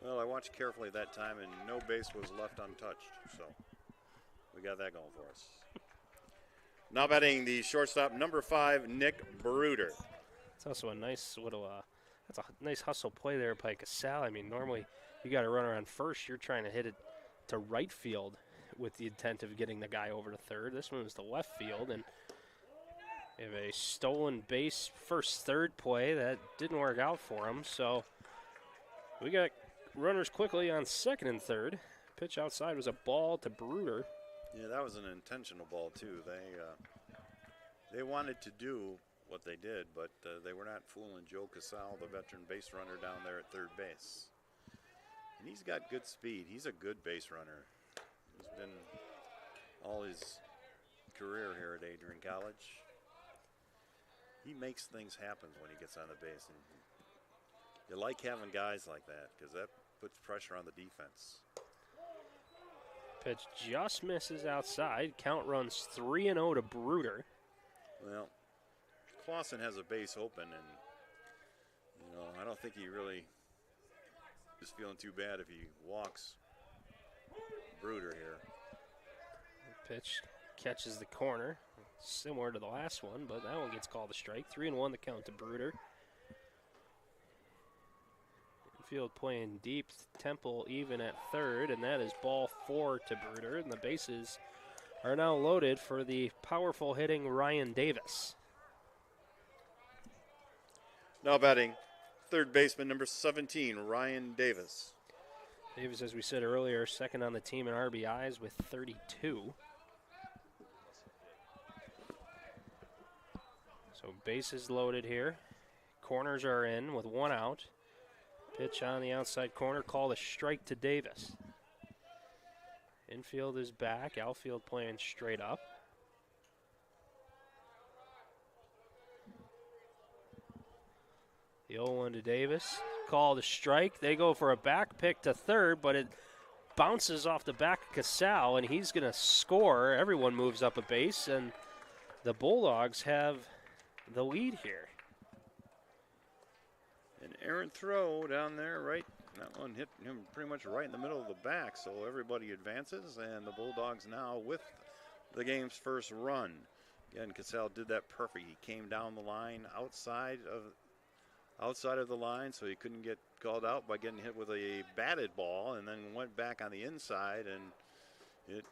Well, I watched carefully that time, and no base was left untouched, so we got that going for us. Now batting the shortstop, number 5, Nick Bruder. It's also a nice little, that's a nice hustle play there by Casal. I mean, normally you got a runner on first, you're trying to hit it to right field with the intent of getting the guy over to third. This one was to left field, and we have a stolen base third play that didn't work out for him. So we got runners quickly on second and third. Pitch outside was a ball to Bruder. Yeah, that was an intentional ball too. They wanted to do what they did, but they were not fooling Joe Casal, the veteran base runner down there at third base. And he's got good speed. He's a good base runner. He's been all his career here at Adrian College. He makes things happen when he gets on the base. And you like having guys like that because that puts pressure on the defense. Pitch just misses outside. Count runs 3-0 to Bruder. Well, Clausen has a base open, and I don't think he really is feeling too bad if he walks Bruder here. Pitch catches the corner, similar to the last one, but that one gets called a strike. 3-1 the count to Bruder. Infield playing deep, Temple even at third, and that is ball 4 to Bruder, and the bases are now loaded for the powerful hitting Ryan Davis. Now batting, third baseman number 17, Ryan Davis. Davis, as we said earlier, second on the team in RBIs with 32. So bases loaded here. Corners are in with one out. Pitch on the outside corner, called a strike to Davis. Infield is back, outfield playing straight up. The 0-1 to Davis, called a strike. They go for a back pick to third, but it bounces off the back of Casal, and he's going to score. Everyone moves up a base, and the Bulldogs have the lead here. An errant throw down there, right? That one hit him pretty much right in the middle of the back, so everybody advances, and the Bulldogs now with the game's first run. Again, Casal did that perfect. He came down the line outside of the line, so he couldn't get called out by getting hit with a batted ball, and then went back on the inside, and it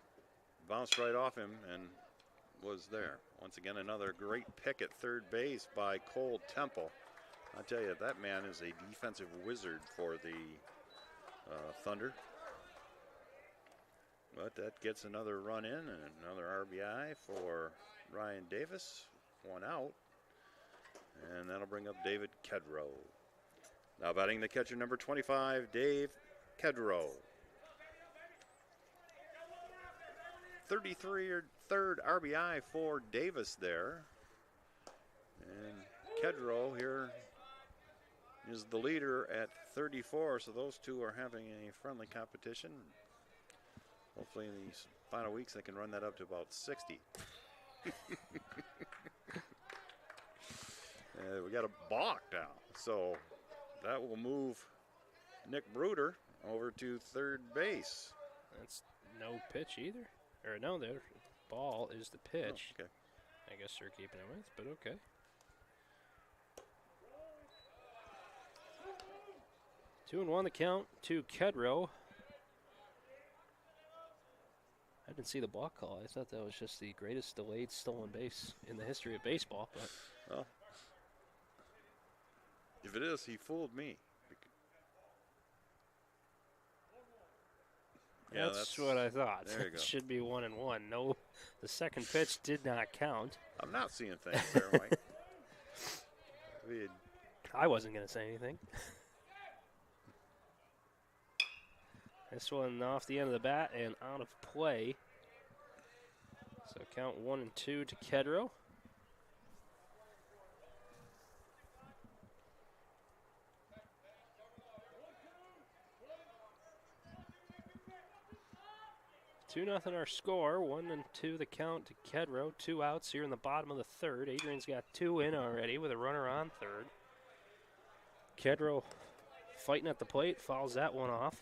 bounced right off him and was there. Once again, another great pick at third base by Cole Temple. I tell you, that man is a defensive wizard for the Thunder. But that gets another run in and another RBI for Ryan Davis. One out. And that'll bring up David Kedrow. Now batting the catcher, number 25, Dave Kedrow. 33rd RBI for Davis there. And Kedrow here is the leader at 34, so those two are having a friendly competition. Hopefully in these final weeks they can run that up to about 60. We got a balk now, so that will move Nick Bruder over to third base. That's no pitch either. Or no, the ball is the pitch. Oh, okay. I guess they're keeping it with, but okay. Two and one the count to Kedrow. I didn't see the block call. I thought that was just the greatest delayed stolen base in the history of baseball. But well, if it is, he fooled me. Yeah, that's what I thought. There you go. It should be 1-1. No, the second pitch did not count. I'm not seeing things there, Mike. I wasn't going to say anything. This one off the end of the bat and out of play. So count 1-2 to Kedro. Two nothing our score. 1-2 the count to Kedro. 2 outs here in the bottom of the third. Adrian's got 2 in already with a runner on third. Kedro fighting at the plate, fouls that one off.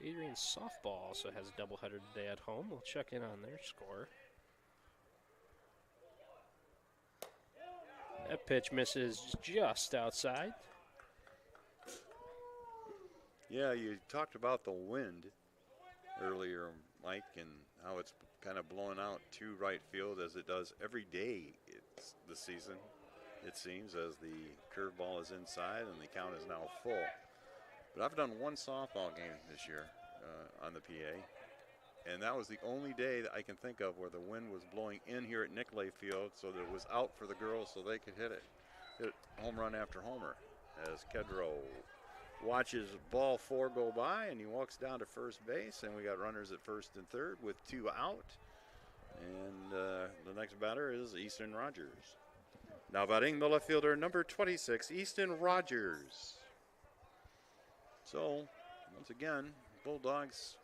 Adrian softball also has a doubleheader today at home. We'll check in on their score. That pitch misses just outside. Yeah, you talked about the wind earlier, Mike, and how it's kind of blowing out to right field as it does every day this season, it seems, as the curveball is inside and the count is now full. But I've done one softball game this year on the PA, and that was the only day that I can think of where the wind was blowing in here at Nicolay Field, so that it was out for the girls so they could hit home run after homer, as Kedro watches ball 4 go by, and he walks down to first base, and we got runners at first and third with 2 out. And the next batter is Easton Rogers. Now batting the left fielder, number 26, Easton Rogers. So, once again, Bulldogs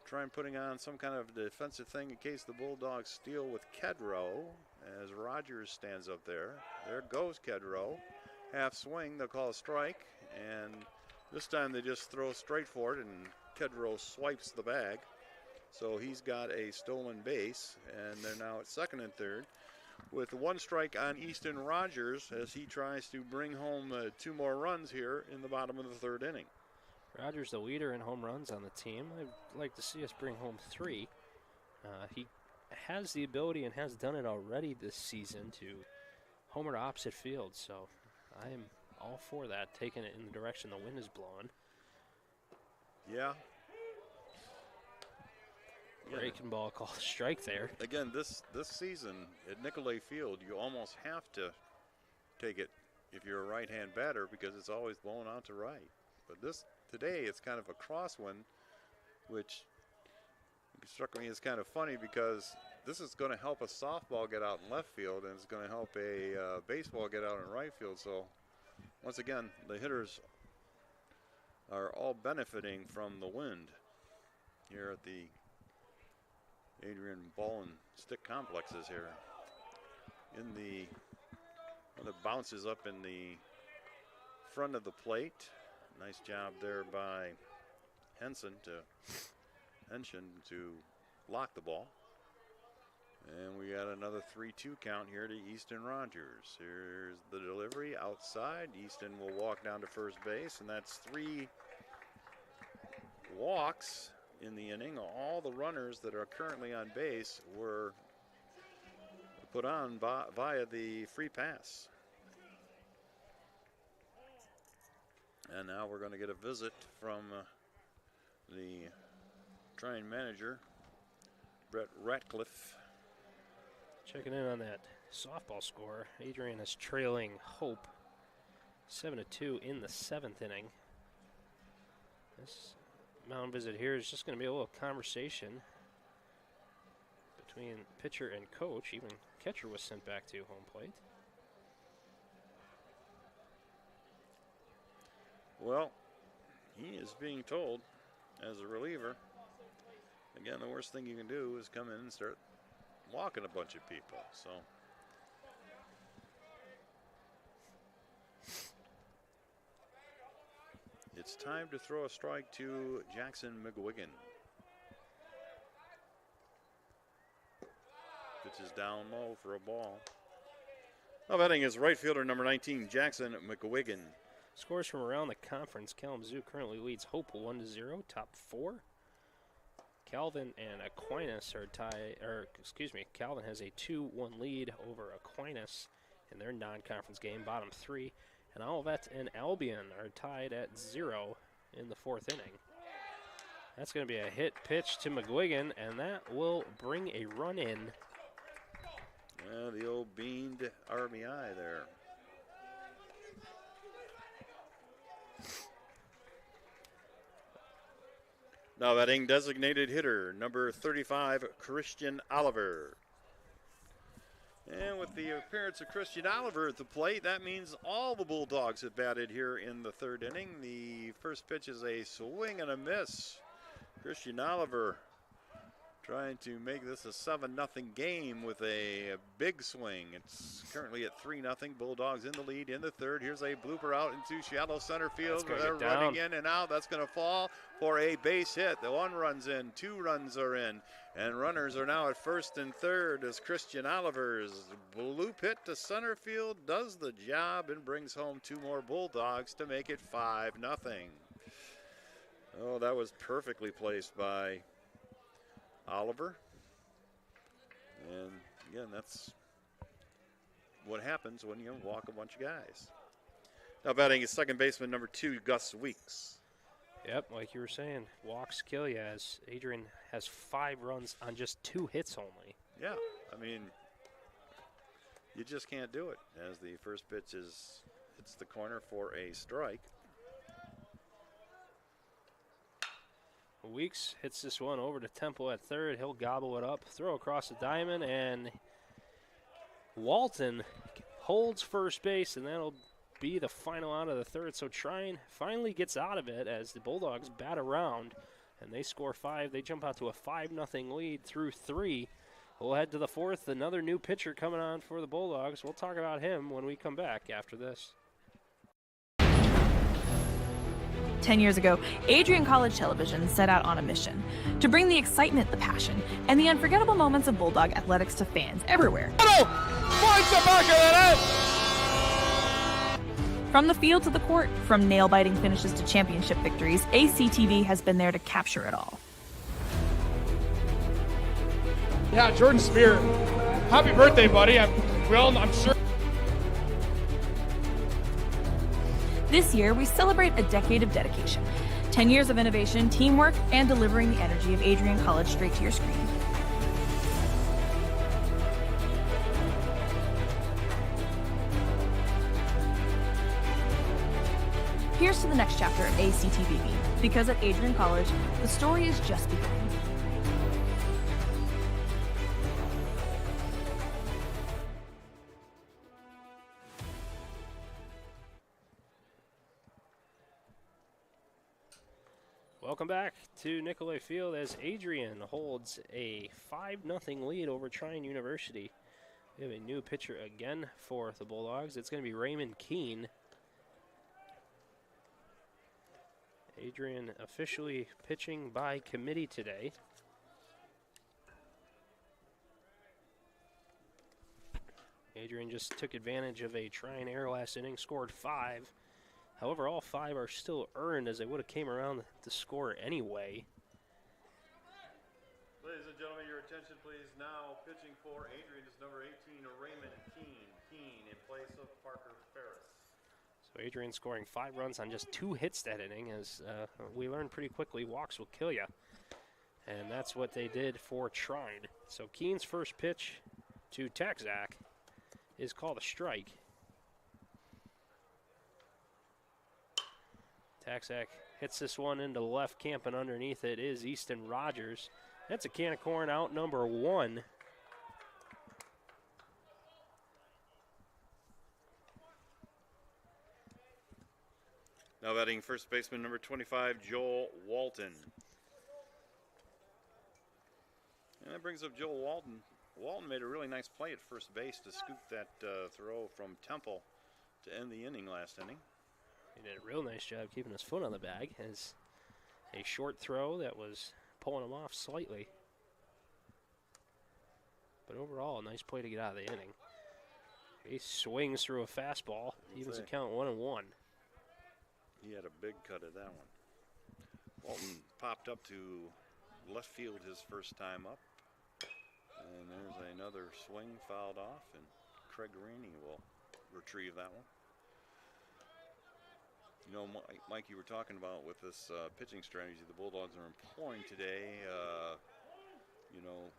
trying putting on some kind of defensive thing in case the Bulldogs steal with Kedro, as Rogers stands up there. There goes Kedro. Half swing, they'll call a strike, and this time they just throw straight for it, and Kedro swipes the bag. So he's got a stolen base, and they're now at second and third with 1 strike on Easton Rogers as he tries to bring home 2 more runs here in the bottom of the 3rd inning. Rogers the leader in home runs on the team. I'd like to see us bring home 3. He has the ability and has done it already this season to homer to opposite field, so I am all for that, taking it in the direction the wind is blowing. Yeah. Breaking ball called a strike there. Again, this season at Nicolay Field, you almost have to take it if you're a right-hand batter because it's always blowing out to right. But today it's kind of a crosswind, which struck me as kind of funny because this is going to help a softball get out in left field, and it's going to help a baseball get out in right field. So once again, the hitters are all benefiting from the wind here at the Adrian Ball and Stick complexes here. It bounces up in the front of the plate. Nice job there by Henson to lock the ball. And we got another 3-2 count here to Easton Rogers. Here's the delivery outside. Easton will walk down to first base, and that's 3 walks in the inning. All the runners that are currently on base were put on via the free pass. And now we're going to get a visit from the Trine manager, Brett Ratcliffe. Checking in on that softball score. Adrian is trailing Hope 7-2 in the 7th inning. This mound visit here is just going to be a little conversation between pitcher and coach. Even catcher was sent back to home plate. Well, he is being told as a reliever, again, the worst thing you can do is come in and start walking a bunch of people. So it's time to throw a strike to Jackson McGuigan. Pitch is down low for a ball. Now batting is right fielder number 19, Jackson McGuigan. Scores from around the conference. Kalamazoo currently leads Hope 1-0, top 4. Calvin and Aquinas are Calvin has a 2-1 lead over Aquinas in their non-conference game, bottom 3. And Olivet and Albion are tied at 0 in the 4th inning. That's going to be a hit pitch to McGuigan, and that will bring a run in. The old beamed RBI there. Now batting designated hitter, number 35, Christian Oliver. And with the appearance of Christian Oliver at the plate, that means all the Bulldogs have batted here in the 3rd inning. The first pitch is a swing and a miss. Christian Oliver trying to make this a 7-0 game with a big swing. It's currently at 3-0. Bulldogs in the lead in the 3rd. Here's a blooper out into shallow center field. They're running in and out. That's going to fall for a base hit. The 1 run's in, 2 runs are in, and runners are now at 1st and 3rd as Christian Oliver's bloop hit to center field does the job and brings home 2 more Bulldogs to make it 5-0. Oh, that was perfectly placed by Oliver. And again, that's what happens when you walk a bunch of guys. Now batting is second baseman number 2, Gus Weeks. Yep, like you were saying, walks kill you as Adrian has 5 runs on just 2 hits only. Yeah, I mean, you just can't do it as the first pitch hits the corner for a strike. Weeks hits this one over to Temple at 3rd. He'll gobble it up, throw across the diamond, and Walton holds first base, and that'll be the final out of the 3rd. So Trine finally gets out of it as the Bulldogs bat around, and they score 5. They jump out to a 5-0 lead through 3. We'll head to the 4th. Another new pitcher coming on for the Bulldogs. We'll talk about him when we come back after this. 10 years ago, Adrian College Television set out on a mission to bring the excitement, the passion, and the unforgettable moments of Bulldog athletics to fans everywhere. From the field to the court, from nail-biting finishes to championship victories, ACTV has been there to capture it all. Yeah, Jordan Spear, happy birthday, buddy. I'm sure. This year, we celebrate a decade of dedication, 10 years of innovation, teamwork, and delivering the energy of Adrian College straight to your screen. Here's to the next chapter of ACTV, because at Adrian College, the story is just beginning. Welcome back to Nicolay Field as Adrian holds a 5-0 lead over Trine University. We have a new pitcher again for the Bulldogs. It's going to be Raymond Keene. Adrian officially pitching by committee today. Adrian just took advantage of a Trine error last inning, scored 5. However, all 5 are still earned as they would have came around to score anyway. Ladies and gentlemen, your attention please. Now pitching for Adrian is number 18, Raymond Keene. Keene in place of Parker Ferris. So Adrian scoring 5 runs on just 2 hits that inning, as we learned pretty quickly, walks will kill you. And that's what they did for Trine. So Keene's first pitch to Taxak is called a strike. Taxak hits this one into the left camp, and underneath it is Easton Rogers. That's a can of corn out number 1. Now batting first baseman number 25, Joel Walton. And that brings up Joel Walton. Walton made a really nice play at first base to scoop that throw from Temple to end the inning last inning. He did a real nice job keeping his foot on the bag as a short throw that was pulling him off slightly. But overall, a nice play to get out of the inning. He swings through a fastball, evens the count 1-1. He had a big cut at that one. Walton popped up to left field his first time up. And there's another swing fouled off, and Craig Rainey will retrieve that one. You know, Mike, you were talking about with this pitching strategy the Bulldogs are employing today. You know,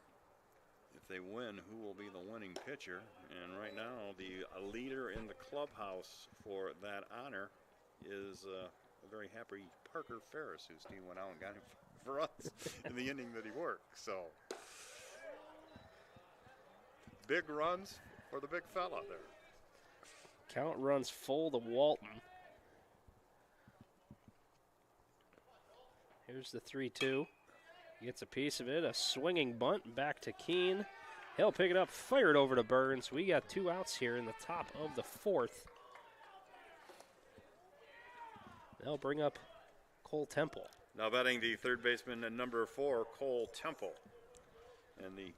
if they win, who will be the winning pitcher? And right now, the leader in the clubhouse for that honor is a very happy Parker Ferris, whose team went out and got him for us in the inning that he worked. So, big runs for the big fella there. Count runs full to Walton. Here's the 3-2. Gets a piece of it, a swinging bunt back to Keene. He'll pick it up, fire it over to Burns. We got 2 outs here in the top of the 4th. They'll bring up Cole Temple. Now batting the third baseman at number 4, Cole Temple. And the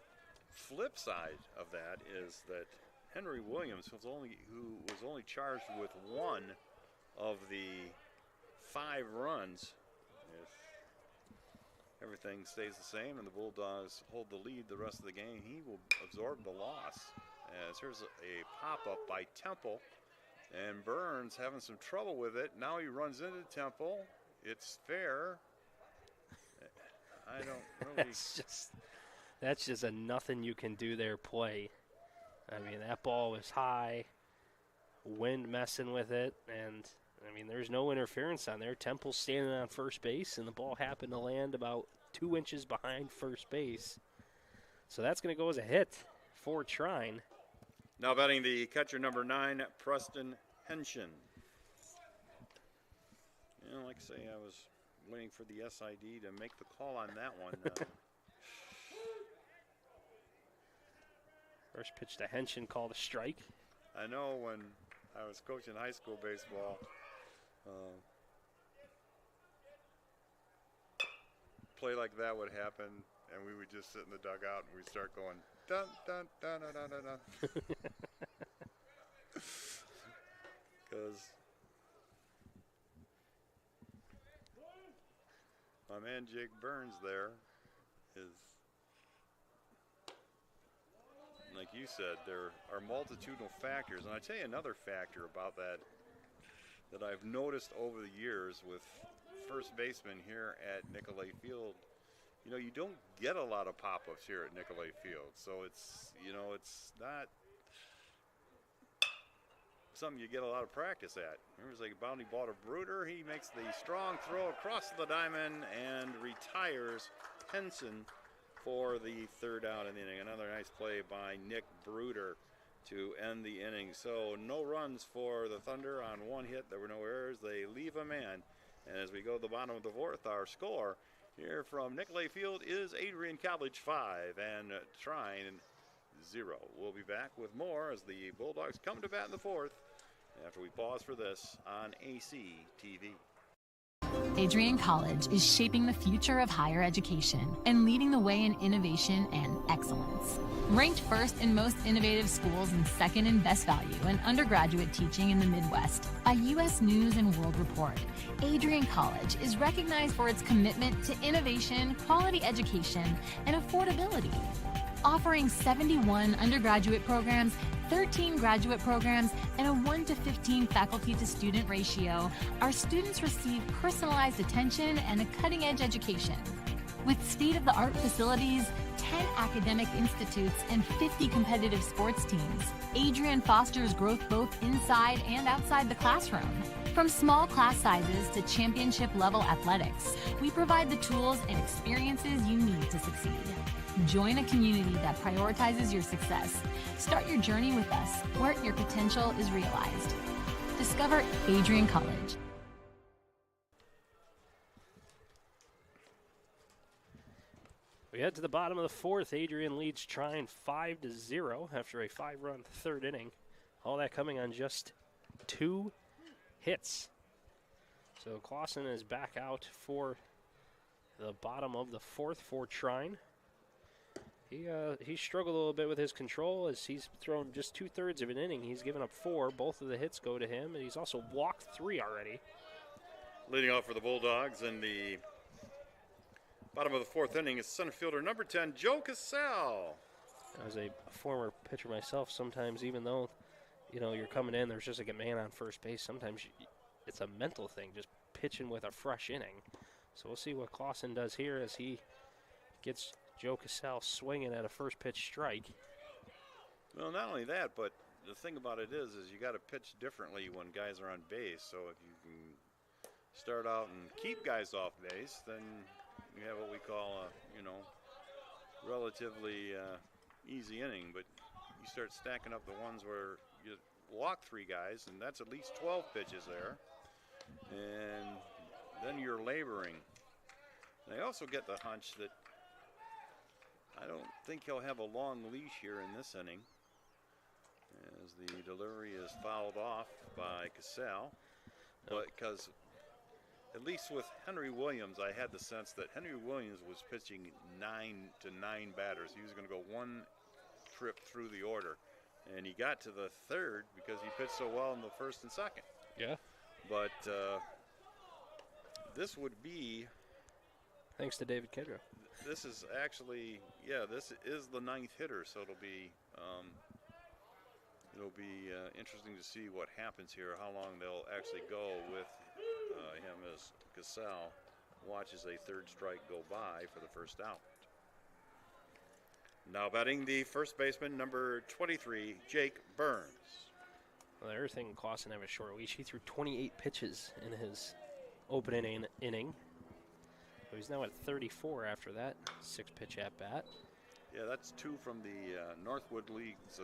flip side of that is that Henry Williams, who was only charged with 1 of the 5 runs, if everything stays the same and the Bulldogs hold the lead the rest of the game, he will absorb the loss. As here's a pop-up by Temple, and Burns having some trouble with it. Now he runs into Temple. It's fair. I don't really... That's just a nothing you can do there play. I mean, that ball was high, wind messing with it, and I mean, there's no interference on there. Temple's standing on first base, and the ball happened to land about 2 inches behind first base. So that's going to go as a hit for Trine. Now batting the catcher number 9, Preston Henshin. You know, like I say, I was waiting for the SID to make the call on that one. First pitch to Henshin, called a strike. I know when I was coaching high school baseball, play like that would happen, and we would just sit in the dugout and we'd start going dun dun dun dun dun dun dun. Because my man Jake Burns there is, like you said, there are multitudinal factors. And I tell you another factor about that I've noticed over the years with first baseman here at Nicolay Field. You know, you don't get a lot of pop-ups here at Nicolay Field. So it's, you know, it's not something you get a lot of practice at. Here's a bounty ball to Bruder. He makes the strong throw across the diamond and retires Henson for the 3rd out in the inning. Another nice play by Nick Bruder to end the inning. So no runs for the Thunder on 1 hit. There were no errors. They leave a man. And as we go to the bottom of the 4th, our score here from Nicolay Field is Adrian College 5 and Trine 0. We'll be back with more as the Bulldogs come to bat in the 4th after we pause for this on AC TV. Adrian College is shaping the future of higher education and leading the way in innovation and excellence. Ranked first in most innovative schools and second in best value in undergraduate teaching in the Midwest by U.S. News and World Report, Adrian College is recognized for its commitment to innovation, quality education, and affordability. Offering 71 undergraduate programs, 13 graduate programs, and a 1-to-15 faculty-to-student ratio, our students receive personalized attention and a cutting-edge education. With state-of-the-art facilities, 10 academic institutes, and 50 competitive sports teams, Adrian fosters growth both inside and outside the classroom. From small class sizes to championship-level athletics, we provide the tools and experiences you need to succeed. Join a community that prioritizes your success. Start your journey with us, where your potential is realized. Discover Adrian College. We head to the bottom of the 4th. Adrian leads Trine 5-0 after a 5-run 3rd inning. All that coming on just 2 hits. So Clausen is back out for the bottom of the 4th for Trine. He struggled a little bit with his control as he's thrown just 2/3 of an inning. He's given up 4. Both of the hits go to him, and he's also walked 3 already. Leading off for the Bulldogs in the Bottom of the fourth inning is center fielder number 10, Joe Cassell. As a former pitcher myself, sometimes even though, you're coming in, there's just like a man on first base, sometimes it's a mental thing, just pitching with a fresh inning. So we'll see what Clausen does here as he gets Joe Cassell swinging at a first pitch strike. Well, not only that, but the thing about it is you got to pitch differently when guys are on base. So if you can start out and keep guys off base, then you have what we call a, relatively easy inning. But you start stacking up the ones where you walk 3 guys, and that's at least 12 pitches there. And then you're laboring. And I also get the hunch that I don't think he'll have a long leash here in this inning, as the delivery is fouled off by Cassell. But because, at least with Henry Williams, I had the sense that Henry Williams was pitching 9 to 9 batters. He was going to go 1 trip through the order. And he got to the 3rd because he pitched so well in the 1st and 2nd. Yeah. But this would be... Thanks to David Kedrow. This is actually, this is the 9th hitter, so it'll be interesting to see what happens here, how long they'll actually go with him as Cassell watches a 3rd strike go by for the first out. Now batting the first baseman, number 23, Jake Burns. Well, everything Clausen have a short leash. He threw 28 pitches in his opening inning. So he's now at 34 after that 6-pitch at bat. Yeah, that's 2 from the Northwood League's.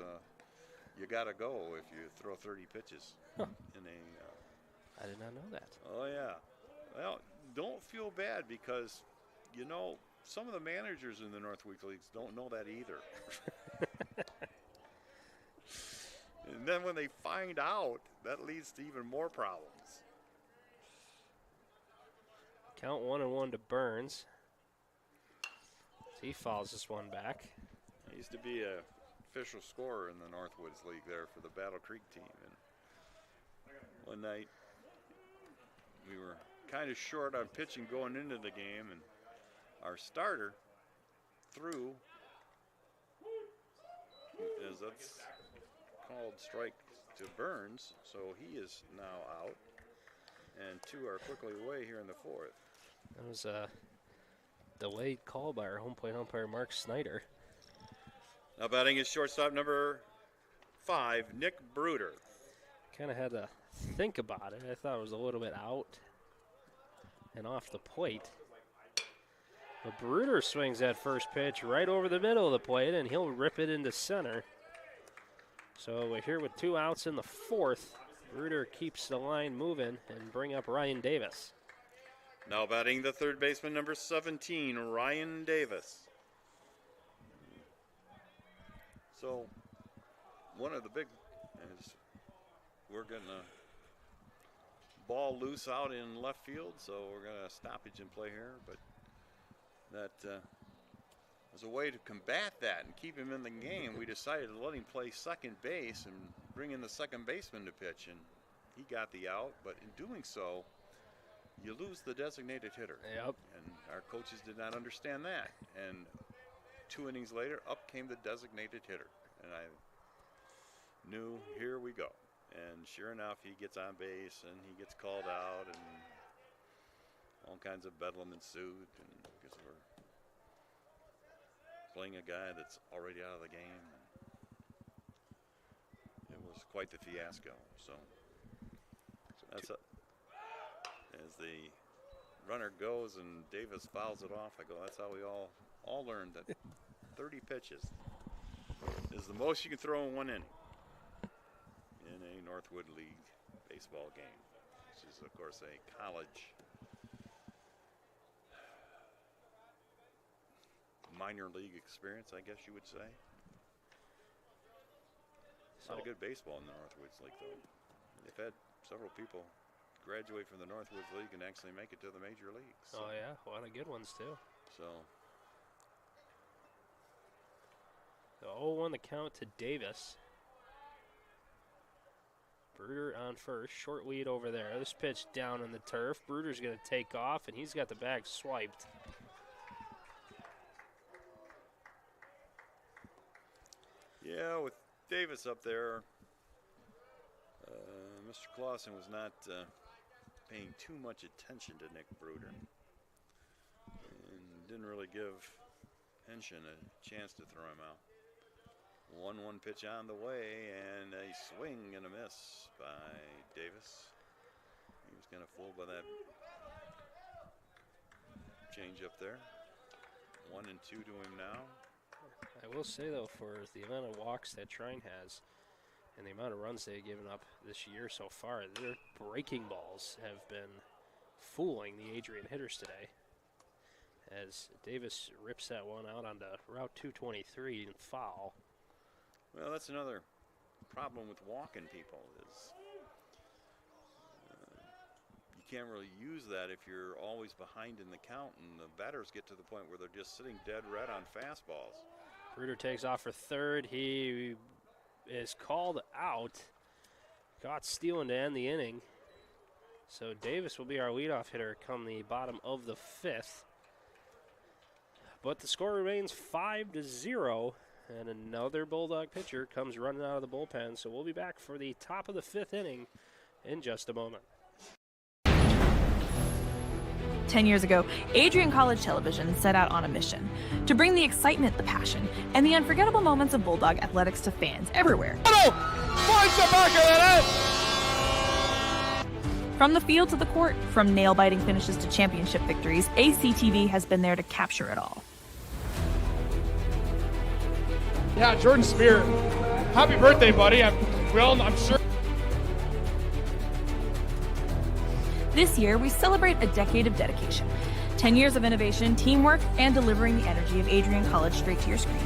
You gotta go if you throw 30 pitches in a. I did not know that. Oh yeah. Well, don't feel bad because, some of the managers in the Northwood Leagues don't know that either. And then when they find out, that leads to even more problems. Count 1-1 to Burns. He fouls this one back. He used to be a official scorer in the Northwoods League there for the Battle Creek team. And one night we were kind of short on pitching going into the game, and our starter threw, as that's called, strike to Burns, so he is now out, and 2 are quickly away here in the 4th. That was a delayed call by our home plate umpire, Mark Snyder. Now batting is shortstop number 5, Nick Bruder. Kind of had to think about it. I thought it was a little bit out and off the plate. But Bruder swings that first pitch right over the middle of the plate, and he'll rip it into center. So we're here with 2 outs in the 4th. Bruder keeps the line moving and bring up Ryan Davis. Now batting the third baseman, number 17, Ryan Davis. So one of the big is we're getting a ball loose out in left field, so we're going to stoppage and play here. But that as a way to combat that and keep him in the game, we decided to let him play second base and bring in the second baseman to pitch, and he got the out. But in doing so, you lose the designated hitter. Yep. And our coaches did not understand that. And 2 innings later, up came the designated hitter. And I knew, here we go. And sure enough, he gets on base and he gets called out, and all kinds of bedlam ensued. And because we're playing a guy that's already out of the game, it was quite the fiasco. So that's as the runner goes and Davis fouls it off, I go, that's how we all learned that 30 pitches is the most you can throw in 1 inning in a Northwood League baseball game, which is, of course, a college minor league experience, I guess you would say. A lot of good baseball in the Northwoods League, though. They've had several people graduate from the Northwoods League and actually make it to the major leagues. So. Oh yeah, a lot of good ones too. So the 0-1 the count to Davis. Bruder on first, short lead over there. This pitch down on the turf. Bruder's going to take off, and he's got the bag swiped. Yeah, with Davis up there, Mr. Clausen was not paying too much attention to Nick Bruder and didn't really give Henshin a chance to throw him out. 1-1 pitch on the way, and a swing and a miss by Davis. He was kind of fooled by that change up there. 1-2 to him now. I will say, though, for the amount of walks that Trine has and the amount of runs they've given up this year so far, their breaking balls have been fooling the Adrian hitters today. As Davis rips that one out onto Route 223 and foul. Well, that's another problem with walking people is you can't really use that if you're always behind in the count, and the batters get to the point where they're just sitting dead red on fastballs. Bruder takes off for third. He is called out. Caught stealing to end the inning. So Davis will be our leadoff hitter come the bottom of the fifth. But the score remains 5-0, and another Bulldog pitcher comes running out of the bullpen. So we'll be back for the top of the fifth inning in just a moment. 10 years ago, Adrian College Television set out on a mission to bring the excitement, the passion, and the unforgettable moments of Bulldog athletics to fans everywhere. From the field to the court, from nail-biting finishes to championship victories, ACTV has been there to capture it all. Yeah, Jordan Spear. Happy birthday, buddy. I'm sure. This year, we celebrate a decade of dedication, 10 years of innovation, teamwork, and delivering the energy of Adrian College straight to your screen.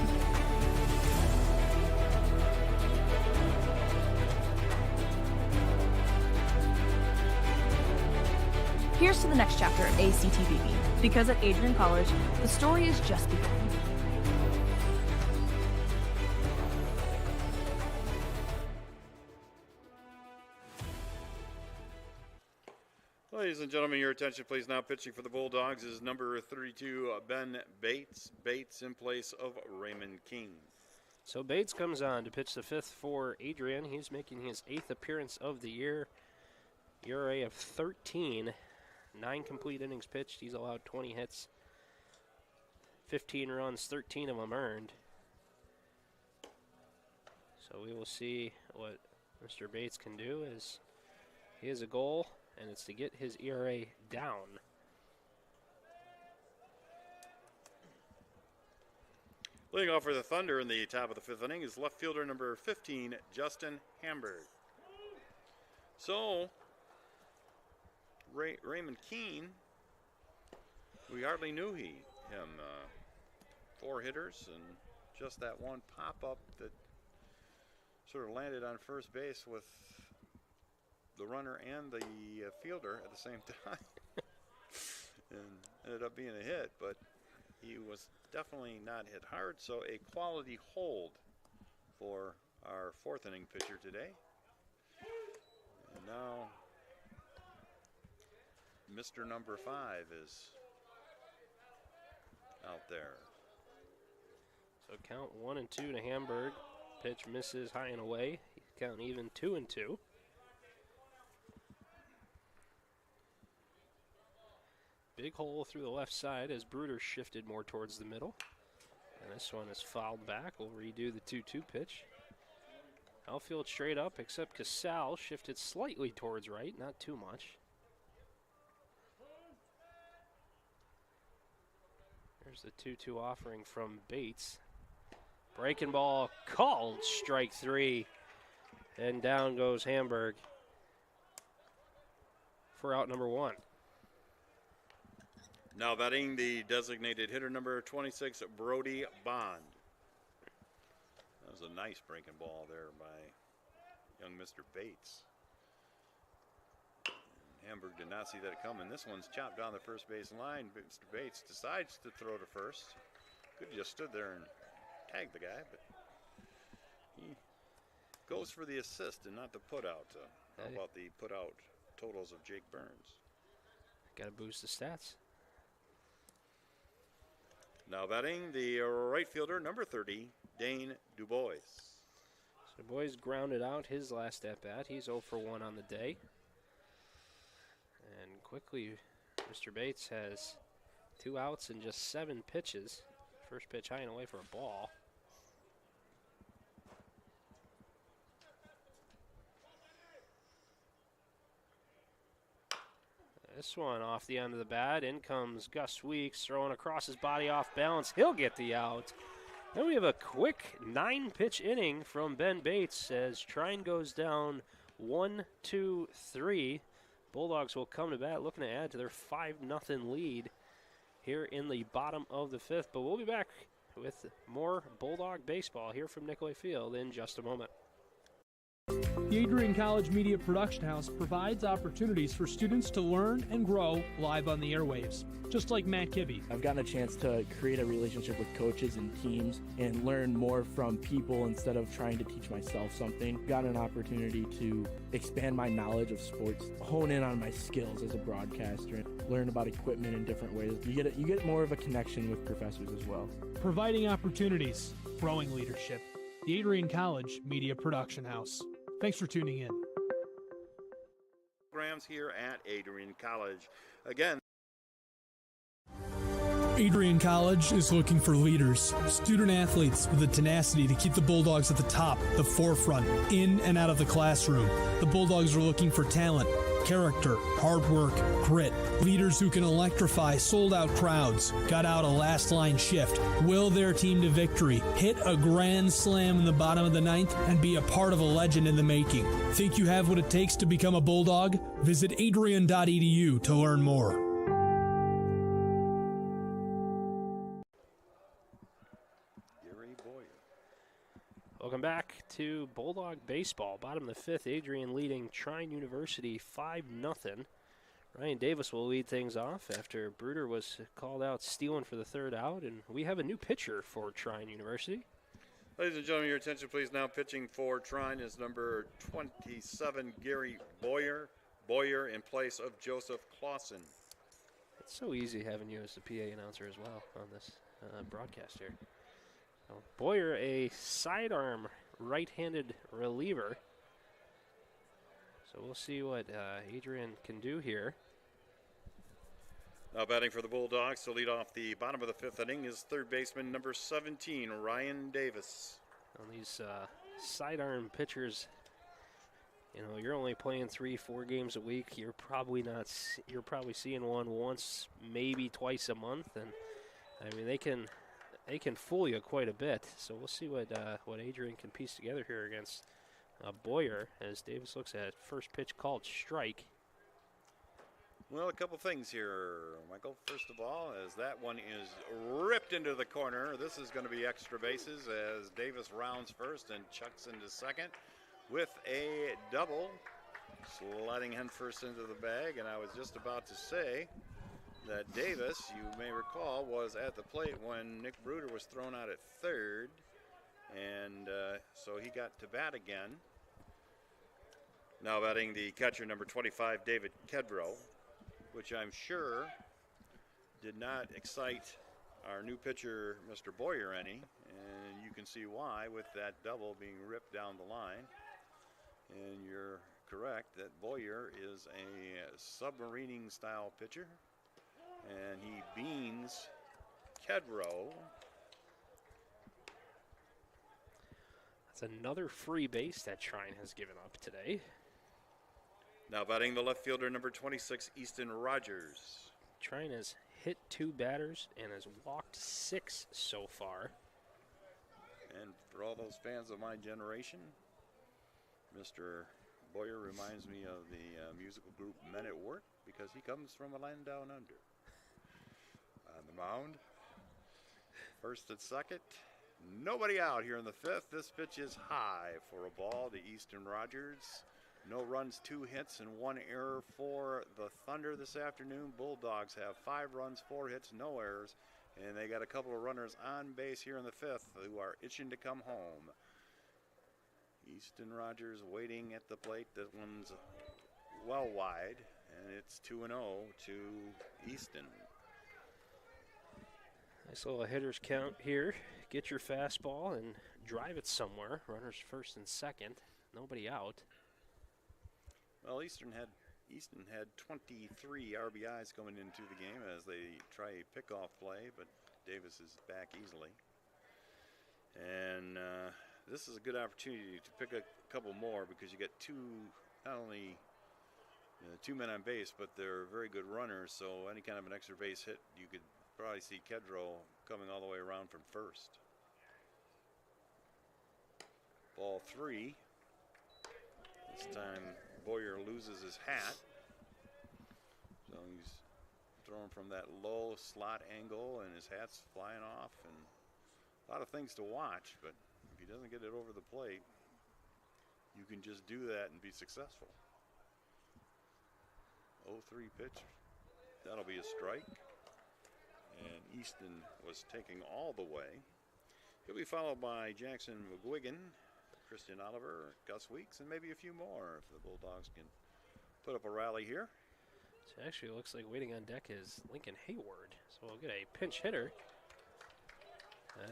Here's to the next chapter of ACTVB, because at Adrian College, the story is just beginning. Ladies and gentlemen, your attention please. Now pitching for the Bulldogs is number 32, Ben Bates. Bates in place of Raymond King. So Bates comes on to pitch the fifth for Adrian. He's making his 8th appearance of the year. ERA of 13. 9 complete innings pitched. He's allowed 20 hits. 15 runs, 13 of them earned. So we will see what Mr. Bates can do. As he has a goal, and it's to get his ERA down. Leading off for the Thunder in the top of the fifth inning is left fielder number 15, Justin Hamburg. So, Raymond Keene, we hardly knew him. 4 hitters and just that one pop-up that sort of landed on first base with the runner and the fielder at the same time. And ended up being a hit, but he was definitely not hit hard, so a quality hold for our 4th inning pitcher today. And now Mr. number 5 is out there. So count 1-2 to Hamburg. Pitch misses high and away. Count even 2-2. Big hole through the left side as Bruder shifted more towards the middle. And this one is fouled back. We'll redo the 2-2 pitch. Outfield straight up, except Casal shifted slightly towards right, not too much. There's the 2-2 offering from Bates. Breaking ball called, strike 3. And down goes Hamburg for out number 1. Now batting the designated hitter number 26, Brody Bond. That was a nice breaking ball there by young Mr. Bates. Hamburg did not see that coming. This one's chopped down the first base line. Mr. Bates decides to throw to first. Could have just stood there and tagged the guy, but he goes for the assist and not the put out. How about the put out totals of Jake Burns? Got to boost the stats. Now batting the right fielder, number 30, Dane DuBois. The boys grounded out his last at-bat. He's 0 for 1 on the day. And quickly, Mr. Bates has 2 outs and just 7 pitches. First pitch high and away for a ball. This one off the end of the bat. In comes Gus Weeks, throwing across his body off balance. He'll get the out. Then we have a quick 9-pitch inning from Ben Bates as Trine goes down 1-2-3. Bulldogs will come to bat looking to add to their 5-0 lead here in the bottom of the 5th. But we'll be back with more Bulldog baseball here from Nicolay Field in just a moment. The Adrian College Media Production House provides opportunities for students to learn and grow live on the airwaves, just like Matt Kibbe. I've gotten a chance to create a relationship with coaches and teams and learn more from people instead of trying to teach myself something. Got an opportunity to expand my knowledge of sports, hone in on my skills as a broadcaster, and learn about equipment in different ways. You get more of a connection with professors as well. Providing opportunities, growing leadership. The Adrian College Media Production House. Thanks for tuning in. Programs here at Adrian College. Again, Adrian College is looking for leaders, student athletes with the tenacity to keep the Bulldogs at the top, the forefront, in and out of the classroom. The Bulldogs are looking for talent, character, hard work, grit, leaders who can electrify sold-out crowds, gut out a last-line shift, will their team to victory, hit a grand slam in the bottom of the 9th, and be a part of a legend in the making. Think you have what it takes to become a Bulldog? Visit adrian.edu to learn more. Welcome back to Bulldog Baseball. Bottom of the 5th, Adrian leading Trine University 5-0. Ryan Davis will lead things off after Bruder was called out stealing for the 3rd out, and we have a new pitcher for Trine University. Ladies and gentlemen, your attention please. Now pitching for Trine is number 27, Gary Boyer. Boyer in place of Joseph Clausen. It's so easy having you as the PA announcer as well on this broadcast here. Boyer, a sidearm right-handed reliever. So we'll see what Adrian can do here. Now batting for the Bulldogs to lead off the bottom of the 5th inning is third baseman number 17, Ryan Davis. On these sidearm pitchers, you know, you're only playing 3-4 games a week. You're probably seeing one once, maybe twice a month, and I mean they can fool you quite a bit. So we'll see what Adrian can piece together here against Boyer as Davis looks at first pitch called strike. Well, a couple things here, Michael. First of all, as that one is ripped into the corner, this is going to be extra bases as Davis rounds first and chucks into second with a double, sliding head first into the bag. And I was just about to say that Davis, you may recall, was at the plate when Nick Bruder was thrown out at third, and so he got to bat again. Now batting the catcher, number 25, David Kedrow, which I'm sure did not excite our new pitcher, Mr. Boyer, any, and you can see why with that double being ripped down the line. And you're correct that Boyer is a submarining style pitcher, and he beans Kedrow. That's another free base that Trine has given up today. Now batting the left fielder, number 26, Easton Rogers. Trine has hit 2 batters and has walked 6 so far. And for all those fans of my generation, Mr. Boyer reminds me of the musical group Men at Work because he comes from a land down under. On the mound, first and second, nobody out here in the 5th. This pitch is high for a ball to Easton Rogers. No runs, 2 hits, and 1 error for the Thunder this afternoon. Bulldogs have 5 runs, 4 hits, no errors, and they got a couple of runners on base here in the 5th who are itching to come home. Easton Rogers waiting at the plate. That one's well wide, and it's 2-0 to Easton. Nice little hitter's count here. Get your fastball and drive it somewhere. Runners first and second. Nobody out. Well, Easton had 23 RBIs coming into the game as they try a pickoff play, but Davis is back easily. And this is a good opportunity to pick a couple more because you get not only two men on base, but they're very good runners, so any kind of an extra base hit, you could probably see Kedro coming all the way around from first. Ball 3. This time Boyer loses his hat. So he's throwing from that low slot angle and his hat's flying off, and a lot of things to watch, but if he doesn't get it over the plate, you can just do that and be successful. 0-3 pitch. That'll be a strike. And Easton was taking all the way. He'll be followed by Jackson McGuigan, Christian Oliver, Gus Weeks, and maybe a few more if the Bulldogs can put up a rally here. So actually, it looks like waiting on deck is Lincoln Hayward. So we'll get a pinch hitter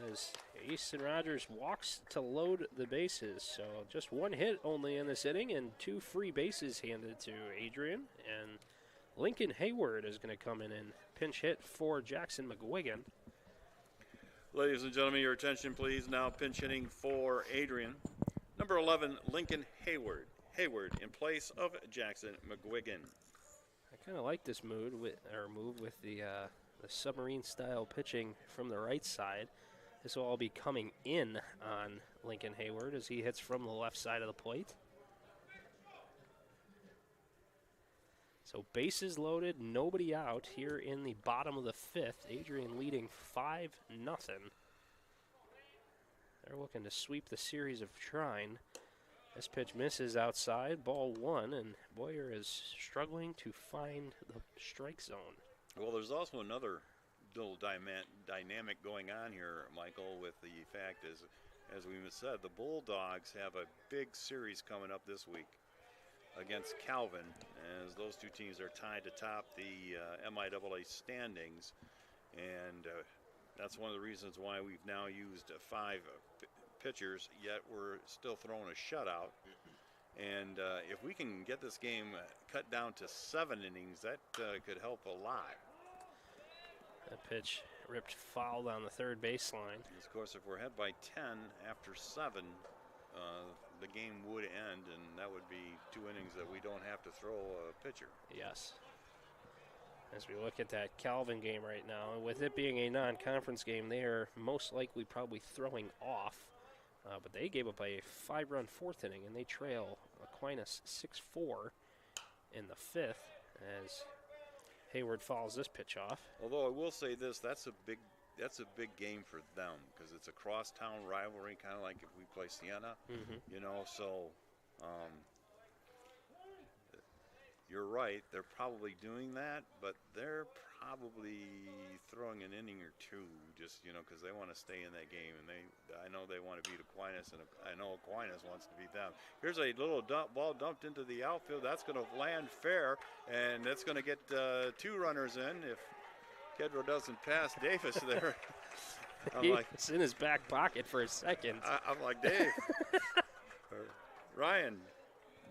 as Easton Rogers walks to load the bases. So just one hit only in this inning and 2 free bases handed to Adrian. And Lincoln Hayward is going to come in and pinch hit for Jackson McGuigan. Ladies and gentlemen, your attention please. Now pinch hitting for Adrian. Number 11, Lincoln Hayward. Hayward in place of Jackson McGuigan. I kind of like this move with the submarine-style pitching from the right side. This will all be coming in on Lincoln Hayward as he hits from the left side of the plate. So bases loaded, nobody out here in the bottom of the 5th. Adrian leading 5-0. They're looking to sweep the series of Trine. This pitch misses outside, ball 1, and Boyer is struggling to find the strike zone. Well, there's also another little dynamic going on here, Michael, with the fact as we said, the Bulldogs have a big series coming up this week against Calvin, as those two teams are tied to top the MIAA standings, and that's one of the reasons why we've now used 5 pitchers, yet we're still throwing a shutout. And if we can get this game cut down to 7 innings, that could help a lot. That pitch ripped foul down the third baseline. Of course, if we're ahead by 10 after 7, the game would end, and that would be 2 innings that we don't have to throw a pitcher. Yes. As we look at that Calvin game right now, with it being a non-conference game, they are most likely probably throwing off. But they gave up a 5-run 4th inning, and they trail Aquinas 6-4 in the 5th as Hayward fouls this pitch off. Although I will say this, that's a big game for them because it's a crosstown rivalry, kind of like if we play Siena, you know. So you're right, they're probably doing that, but they're probably throwing an inning or 2 just, you know, because they want to stay in that game, and I know they want to beat Aquinas, and I know Aquinas wants to beat them. Here's a little ball dumped into the outfield. That's going to land fair, and that's going to get 2 runners in if Kedro doesn't pass Davis there. It's in his back pocket for a second. I'm like, Dave, Ryan,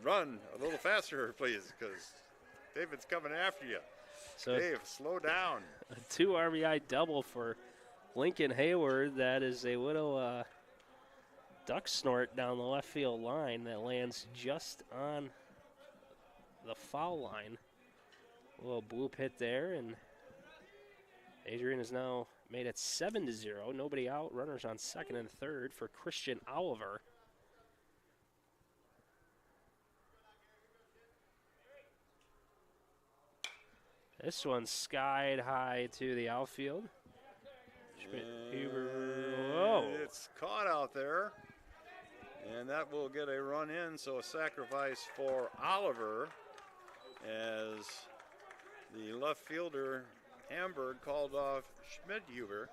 run a little faster, please, because David's coming after you. So Dave, slow down. A 2 RBI double for Lincoln Hayward. That is a little duck snort down the left field line that lands just on the foul line. A little bloop hit there, and Adrian is now made it 7-0. Nobody out. Runners on second and third for Christian Oliver. This one's skied high to the outfield. Whoa. It's caught out there, and that will get a run in, so a sacrifice for Oliver as the left fielder Hamburg called off Schmidhuber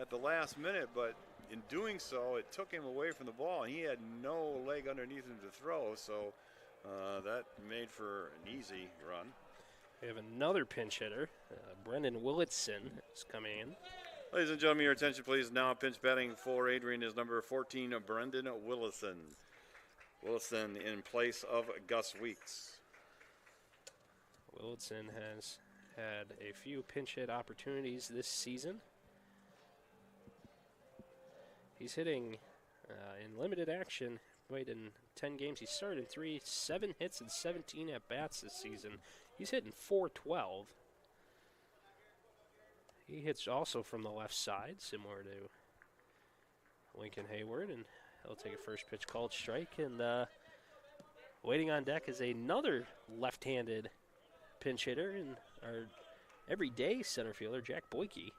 at the last minute, but in doing so, it took him away from the ball, and he had no leg underneath him to throw, so that made for an easy run. We have another pinch hitter. Brendan Willitson is coming in. Ladies and gentlemen, your attention please. Now pinch batting for Adrian is number 14, Brendan Willison. Willison in place of Gus Weeks. Willison has had a few pinch hit opportunities this season. He's hitting in limited action. Played in 10 games. He started in 3, 7 hits and 17 at bats this season. He's hitting .412. He hits also from the left side, similar to Lincoln Hayward, and he'll take a first pitch called strike. And waiting on deck is another left-handed pinch hitter and our everyday center fielder, Jack Boyke.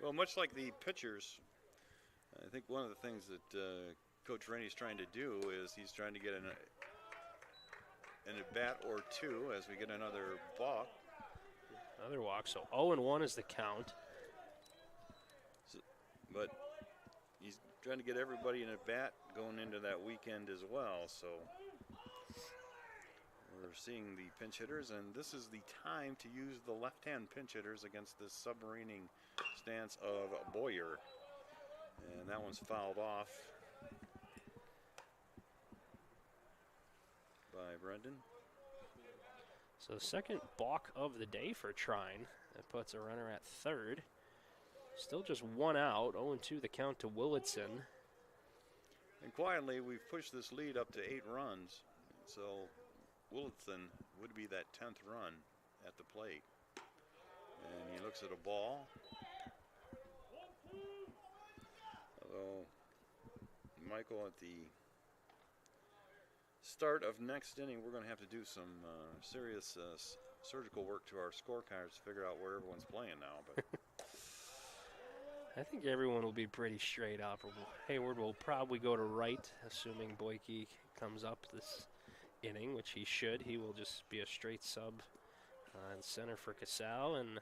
Well, much like the pitchers, I think one of the things that Coach Rennie's trying to do is he's trying to get an at-bat or two as we get another walk. Another walk, so 0-1 is the count. So, but he's trying to get everybody in at-bat going into that weekend as well, so we're seeing the pinch hitters, and this is the time to use the left-hand pinch hitters against this submarining stance of Boyer. And that one's fouled off by Brendan. So second balk of the day for Trine. That puts a runner at third. Still just one out, 0-2 the count to Willitson. And quietly, we've pushed this lead up to 8 runs. So Willitson would be that 10th run at the plate. And he looks at a ball. Although Michael, at the start of next inning, we're going to have to do some serious surgical work to our scorecards to figure out where everyone's playing now. But I think everyone will be pretty straight up. Hayward will probably go to right, assuming Boyke comes up this inning, which he should. He will just be a straight sub in center for Casal. And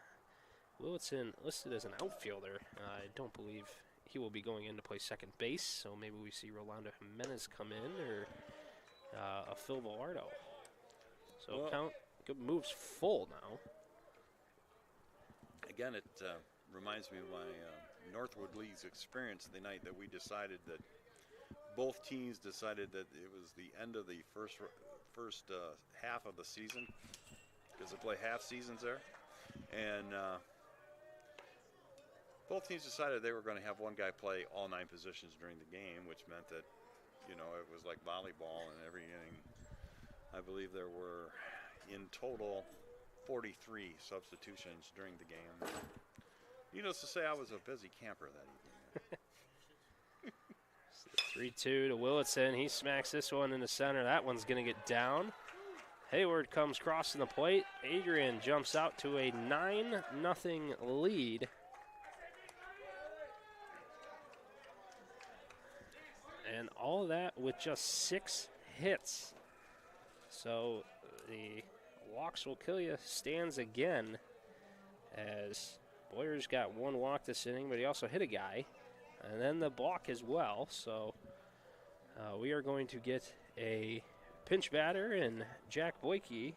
Willitson listed as an outfielder. I don't believe he will be going in to play second base, so maybe we see Rolando Jimenez come in, or a Phil Velardo. So well, count moves full now. Again, it reminds me of my Northwood League's experience the night that we decided that both teams decided that it was the end of the first half of the season, because they play half seasons there, and both teams decided they were going to have one guy play all 9 positions during the game, which meant that, you know, it was like volleyball in every inning. I believe there were, in total, 43 substitutions during the game. Needless to say, I was a busy camper that evening. 3-2 to Willitson. He smacks this one in the center. That one's going to get down. Hayward comes crossing the plate. Adrian jumps out to a 9-0 lead. And all of that with just 6 hits. So the walks will kill you stands again, as Boyer's got 1 walk this inning, but he also hit a guy, and then the balk as well. So we are going to get a pinch batter in Jack Boyke,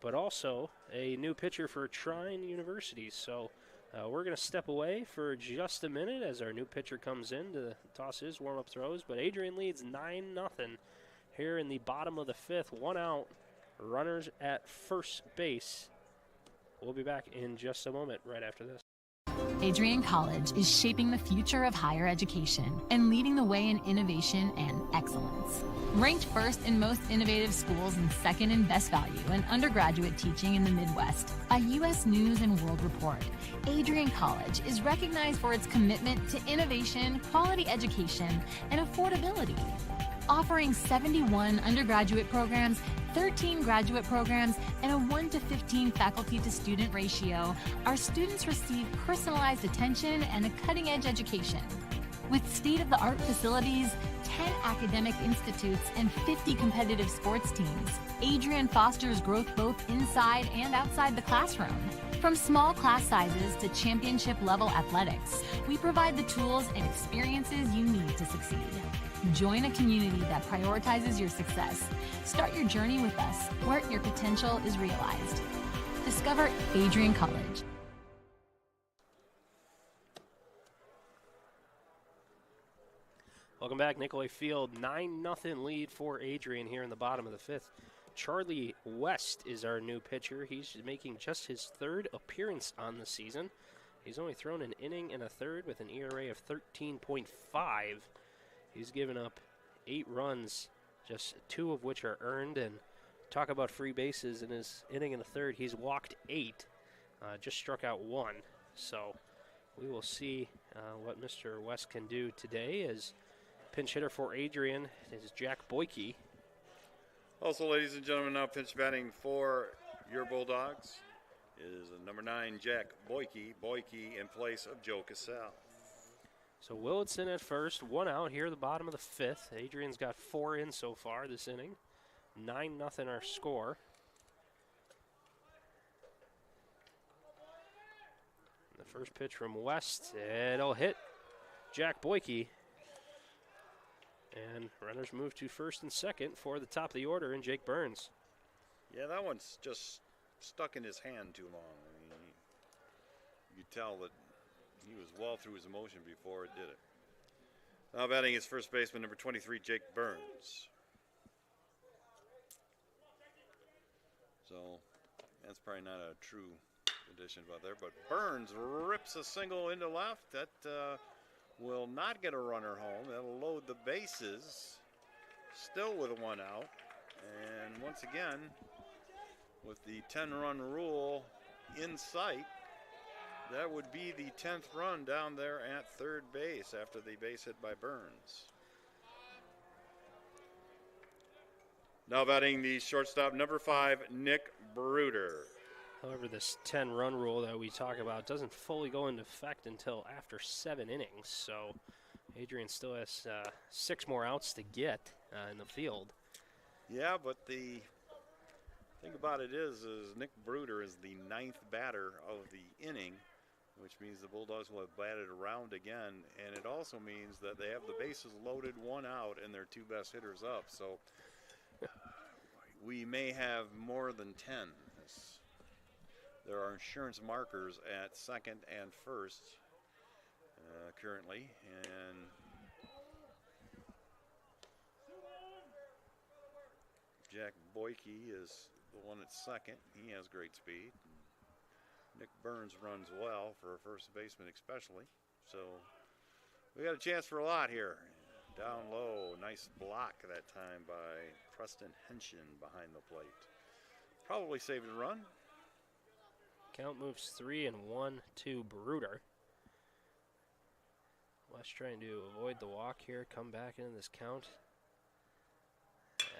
but also a new pitcher for Trine University. So we're going to step away for just a minute as our new pitcher comes in to toss his warm-up throws. But Adrian leads 9-0 here in the bottom of the 5th. 1 out, runners at first base. We'll be back in just a moment right after this. Adrian College is shaping the future of higher education and leading the way in innovation and excellence. Ranked first in most innovative schools and second in best value in undergraduate teaching in the Midwest, a U.S. News and World Report, Adrian College is recognized for its commitment to innovation, quality education, and affordability. Offering 71 undergraduate programs, 13 graduate programs, and a 1-to-15 faculty-to-student ratio, our students receive personalized attention and a cutting-edge education. With state-of-the-art facilities, 10 academic institutes, and 50 competitive sports teams, Adrian fosters growth both inside and outside the classroom. From small class sizes to championship-level athletics, we provide the tools and experiences you need to succeed. Join a community that prioritizes your success. Start your journey with us, where your potential is realized. Discover Adrian College. Welcome back, Nicolay Field. 9-0 lead for Adrian here in the bottom of the fifth. Charlie West is our new pitcher. He's making just his third appearance on the season. He's only thrown an inning and a third with an ERA of 13.5. He's given up 8 runs, just 2 of which are earned. And talk about free bases in his inning and a third. He's walked 8, just struck out 1. So we will see what Mr. West can do today. As pinch hitter for Adrian is Jack Boyke. Also, ladies and gentlemen, now pinch batting for your Bulldogs is number 9, Jack Boyke. Boyke in place of Joe Cassell. So Willitson at first, 1 out here at the bottom of the fifth. Adrian's got 4 in so far this inning. 9-0 our score. The first pitch from West, it'll hit Jack Boyke. And runners move to first and second for the top of the order and Jake Burns. Yeah, that one's just stuck in his hand too long. I mean, you could tell that he was well through his emotion before it did it. Now batting is first baseman number 23, Jake Burns. So that's probably not a true addition about there, but Burns rips a single into left. That will not get a runner home. That'll load the bases, still with 1 out. And once again, with the 10-run rule in sight, that would be the 10th run down there at third base after the base hit by Burns. Now batting the shortstop, number 5, Nick Bruder. However, this 10-run rule that we talk about doesn't fully go into effect until after 7 innings. So Adrian still has 6 more outs to get in the field. Yeah, but the thing about it is Nick Bruder is the 9th batter of the inning, which means the Bulldogs will have batted around again, and it also means that they have the bases loaded, 1 out, and their 2 best hitters up. So we may have more than 10. There are insurance markers at second and first currently, and Jack Boyke is the one at second. He has great speed. Nick Burns runs well for a first baseman especially. So we got a chance for a lot here. Down low, nice block that time by Preston Henshin behind the plate. Probably saved a run. Count moves 3-1 to Bruder. West trying to avoid the walk here, come back into this count.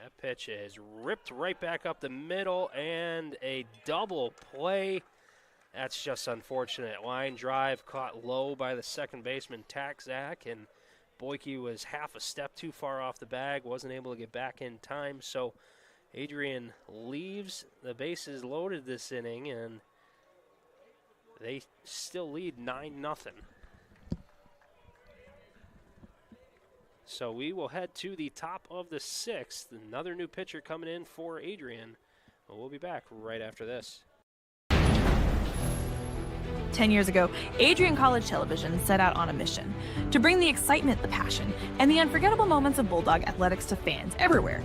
That pitch is ripped right back up the middle, and a double play. That's just unfortunate. Line drive caught low by the second baseman, Zach, and Boyke was half a step too far off the bag, wasn't able to get back in time. So Adrian leaves the bases loaded this inning, and they still lead 9-0. So we will head to the top of the 6th. Another new pitcher coming in for Adrian. We'll be back right after this. 10 years ago, Adrian College Television set out on a mission to bring the excitement, the passion, and the unforgettable moments of Bulldog athletics to fans everywhere.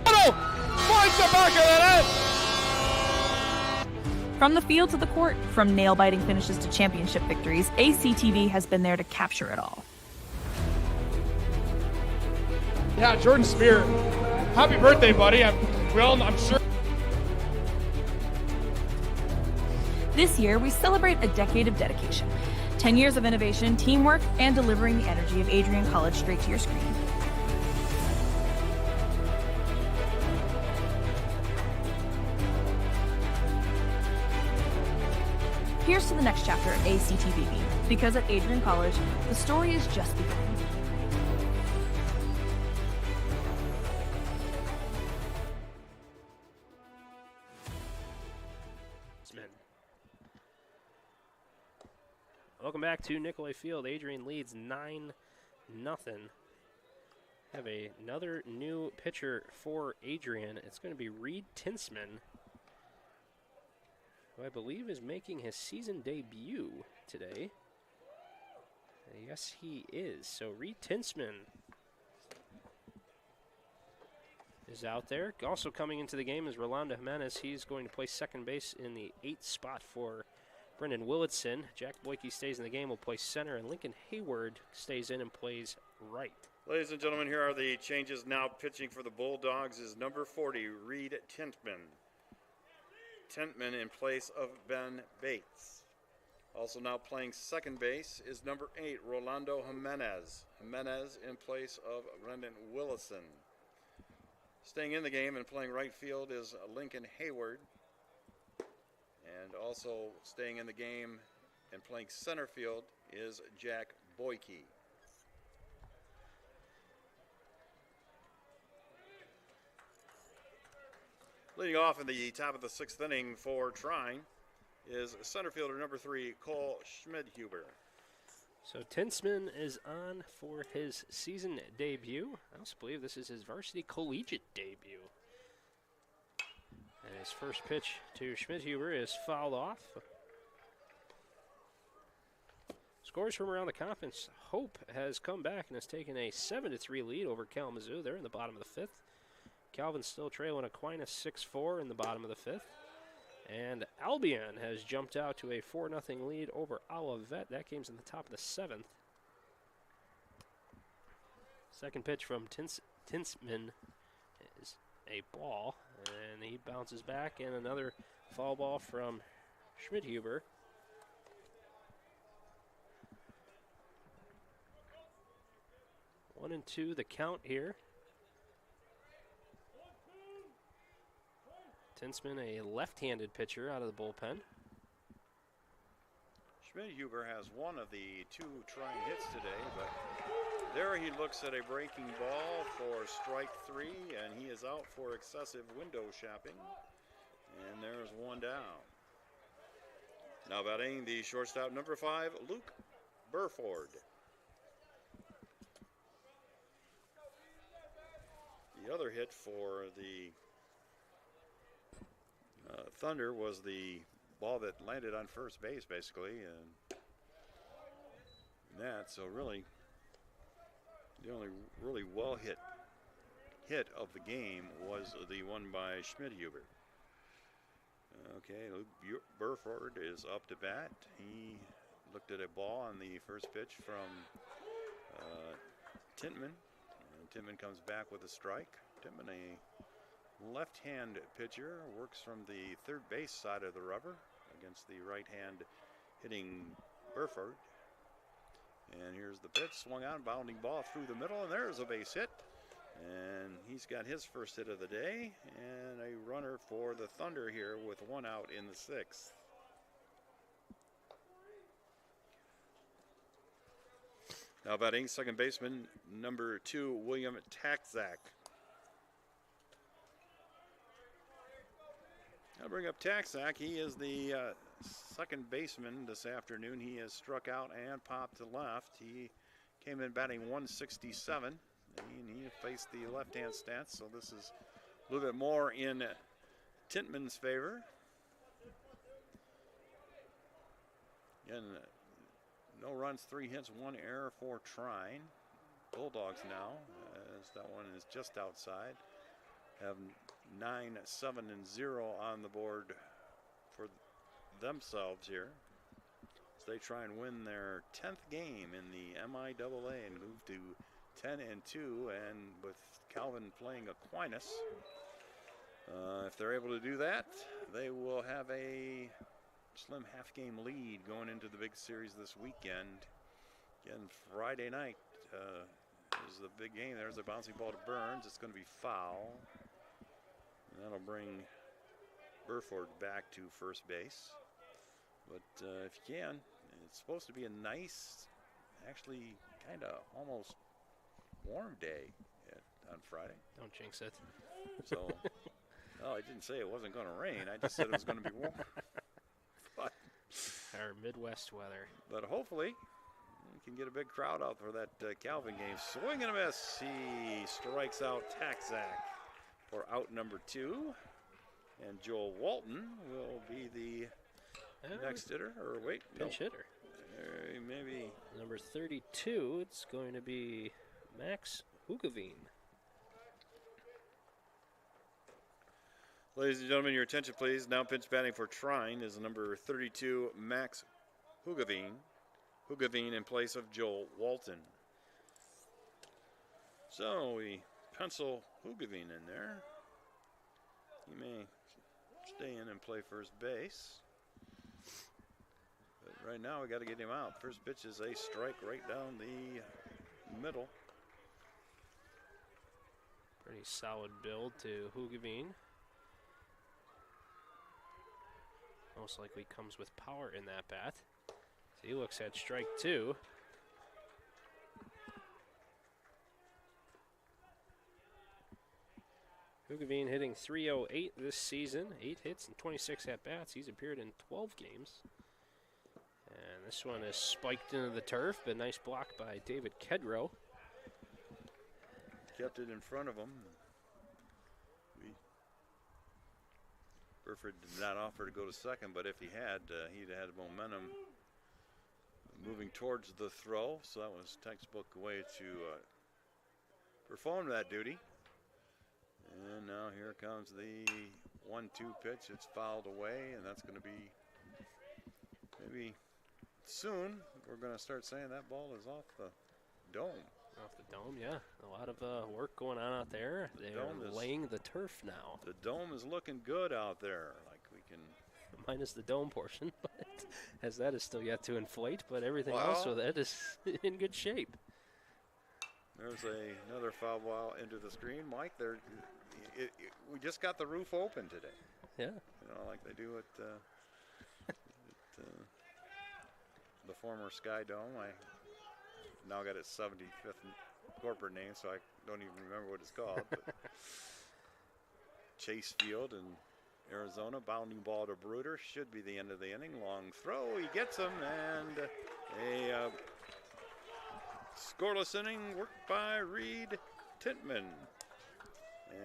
From the field to the court, from nail-biting finishes to championship victories, ACTV has been there to capture it all. Yeah, Jordan Spear, happy birthday, buddy. I'm sure. This year, we celebrate a decade of dedication, 10 years of innovation, teamwork, and delivering the energy of Adrian College straight to your screen. Here's to the next chapter of ACTV, because at Adrian College, the story is just beginning. Welcome back to Nicolay Field. Adrian leads 9-0. Have another new pitcher for Adrian. It's going to be Reed Tinsman, who I believe is making his season debut today. Yes, he is. So Reed Tinsman is out there. Also coming into the game is Rolando Jimenez. He's going to play second base in the 8th spot for Brendan Willitson. Jack Boyke stays in the game, will play center, and Lincoln Hayward stays in and plays right. Ladies and gentlemen, here are the changes. Now pitching for the Bulldogs is number 40, Reed Tintman. Tintman in place of Ben Bates. Also now playing second base is number 8, Rolando Jimenez. Jimenez in place of Brendan Willison. Staying in the game and playing right field is Lincoln Hayward. And also staying in the game and playing center field is Jack Boyke. Leading off in the top of the 6th inning for Trine is center fielder number 3, Cole Schmidhuber. So Tinsman is on for his season debut. I also believe this is his varsity collegiate debut. And his first pitch to Schmidhuber is fouled off. Scores from around the conference. Hope has come back and has taken a 7-3 lead over Kalamazoo. They're in the bottom of the 5th. Calvin's still trailing Aquinas 6-4 in the bottom of the 5th. And Albion has jumped out to a 4-0 lead over Olivet. That game's in the top of the 7th. Second pitch from Tinsman is a ball, and he bounces back, and another foul ball from Schmidhuber. One and two, the count here. Tinsman, a left-handed pitcher out of the bullpen. Schmidhuber has one of the 2 Trine hits today, but there he looks at a breaking ball for strike 3, and he is out for excessive window shopping. And there's one down. Now batting the shortstop number 5, Luke Burford. The other hit for the Thunder was the ball that landed on first base, basically, and that. So really, the only really well hit of the game was the one by Schmidhuber. Okay, Luke Burford is up to bat. He looked at a ball on the first pitch from Tintman. And Tintman comes back with a strike. Tintman, a left-hand pitcher, works from the third base side of the rubber against the right-hand hitting Burford. And here's the pitch, swung on, bounding ball through the middle, and there's a base hit. And he's got his first hit of the day, and a runner for the Thunder here with one out in the 6th. Now batting second baseman number 2, William Taczak. I'll bring up Taczak. He is the second baseman this afternoon. He has struck out and popped to left. He came in batting 167, and he faced the left-hand stance, so this is a little bit more in Tintman's favor. Again, no runs, 3 hits, 1 error for Trine. Bulldogs now, as that one is just outside, have 9, 7, and 0 on the board for themselves here, as they try and win their 10th game in the MIAA and move to 10-2, and with Calvin playing Aquinas, if they're able to do that, they will have a slim half-game lead going into the big series this weekend. Again, Friday night is the big game. There's a bouncing ball to Burns. It's going to be foul. And that'll bring Burford back to first base. But if you can, it's supposed to be a nice, actually kind of almost warm day on Friday. Don't jinx it. So, well, I didn't say it wasn't going to rain. I just said it was going to be warm. But our Midwest weather. But hopefully, we can get a big crowd out for that Calvin game. Swing and a miss. He strikes out Taczak for out number 2. And Joel Walton will be the next hitter. Or wait, pinch hitter. Maybe number 32. It's going to be Max Hugavine. Ladies and gentlemen, your attention please. Now pinch batting for Trine is number 32, Max Hugavine. Hugavine in place of Joel Walton. So we pencil Hugavine in there. He may stay in and play first base. But right now we got to get him out. First pitch is a strike right down the middle. Pretty solid build to Hugavine. Most likely comes with power in that bat. So he looks at strike 2. Hugavine hitting .308 this season, 8 hits and 26 at-bats. He's appeared in 12 games. And this one is spiked into the turf, but nice block by David Kedrow. Kept it in front of him. Burford did not offer to go to second, but if he had, he'd had momentum moving towards the throw. So that was textbook way to perform that duty. And now here comes the 1-2 pitch. It's fouled away, and that's going to be maybe soon. We're going to start saying that ball is off the dome. Off the dome, yeah. A lot of work going on out there. They're laying the turf now. The dome is looking good out there. Like we can, minus the dome portion, but as that is still yet to inflate. But everything else with it is in good shape. There's another foul ball into the screen, Mike. We just got the roof open today. Yeah. You know, like they do at the former Sky Dome. I now got its 75th corporate name, so I don't even remember what it's called. But Chase Field in Arizona, bounding ball to Bruder, should be the end of the inning. Long throw, he gets him, and a scoreless inning worked by Reed Tintman.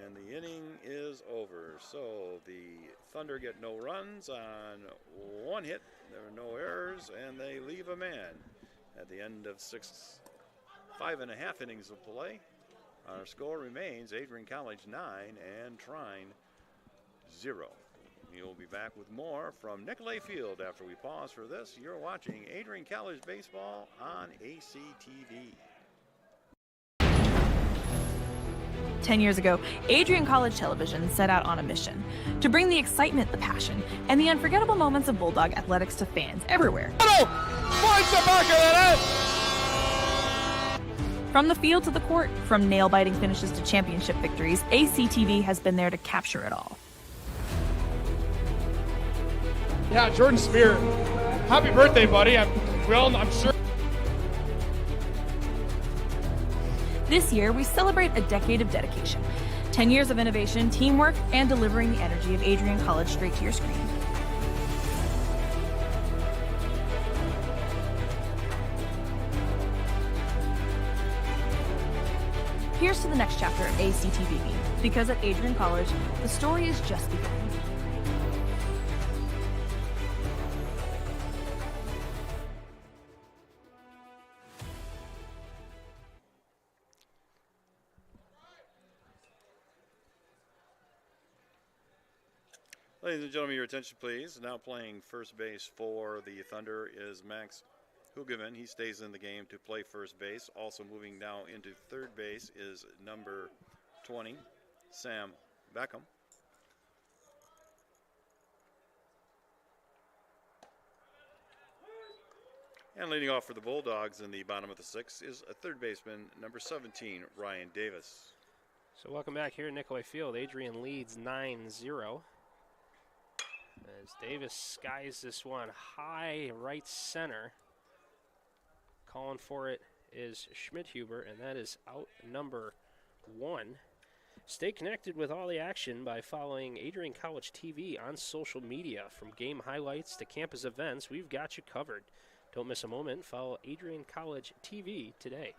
And the inning is over. So the Thunder get no runs on 1 hit. There are no errors, and they leave a man. At the end of 5.5 innings of play, our score remains Adrian College 9 and Trine 0. You'll be back with more from Nicolay Field after we pause for this. You're watching Adrian College Baseball on ACTV. 10 years ago, Adrian College Television set out on a mission to bring the excitement, the passion, and the unforgettable moments of Bulldog athletics to fans everywhere. From the field to the court, from nail-biting finishes to championship victories, ACTV has been there to capture it all. Yeah, Jordan Spear. Happy birthday, buddy. I'm sure. This year, we celebrate a decade of dedication, 10 years of innovation, teamwork, and delivering the energy of Adrian College straight to your screen. Here's to the next chapter of ACTV, because at Adrian College, the story is just beginning. Ladies and gentlemen, your attention please. Now playing first base for the Thunder is Max Hugavine. He stays in the game to play first base. Also moving now into third base is number 20, Sam Beckham. And leading off for the Bulldogs in the bottom of the 6th is a third baseman, number 17, Ryan Davis. So welcome back here at Nicolay Field. Adrian leads 9-0. As Davis skies this one high right center. Calling for it is Schmidhuber, and that is out number 1. Stay connected with all the action by following Adrian College TV on social media. From game highlights to campus events, we've got you covered. Don't miss a moment. Follow Adrian College TV today.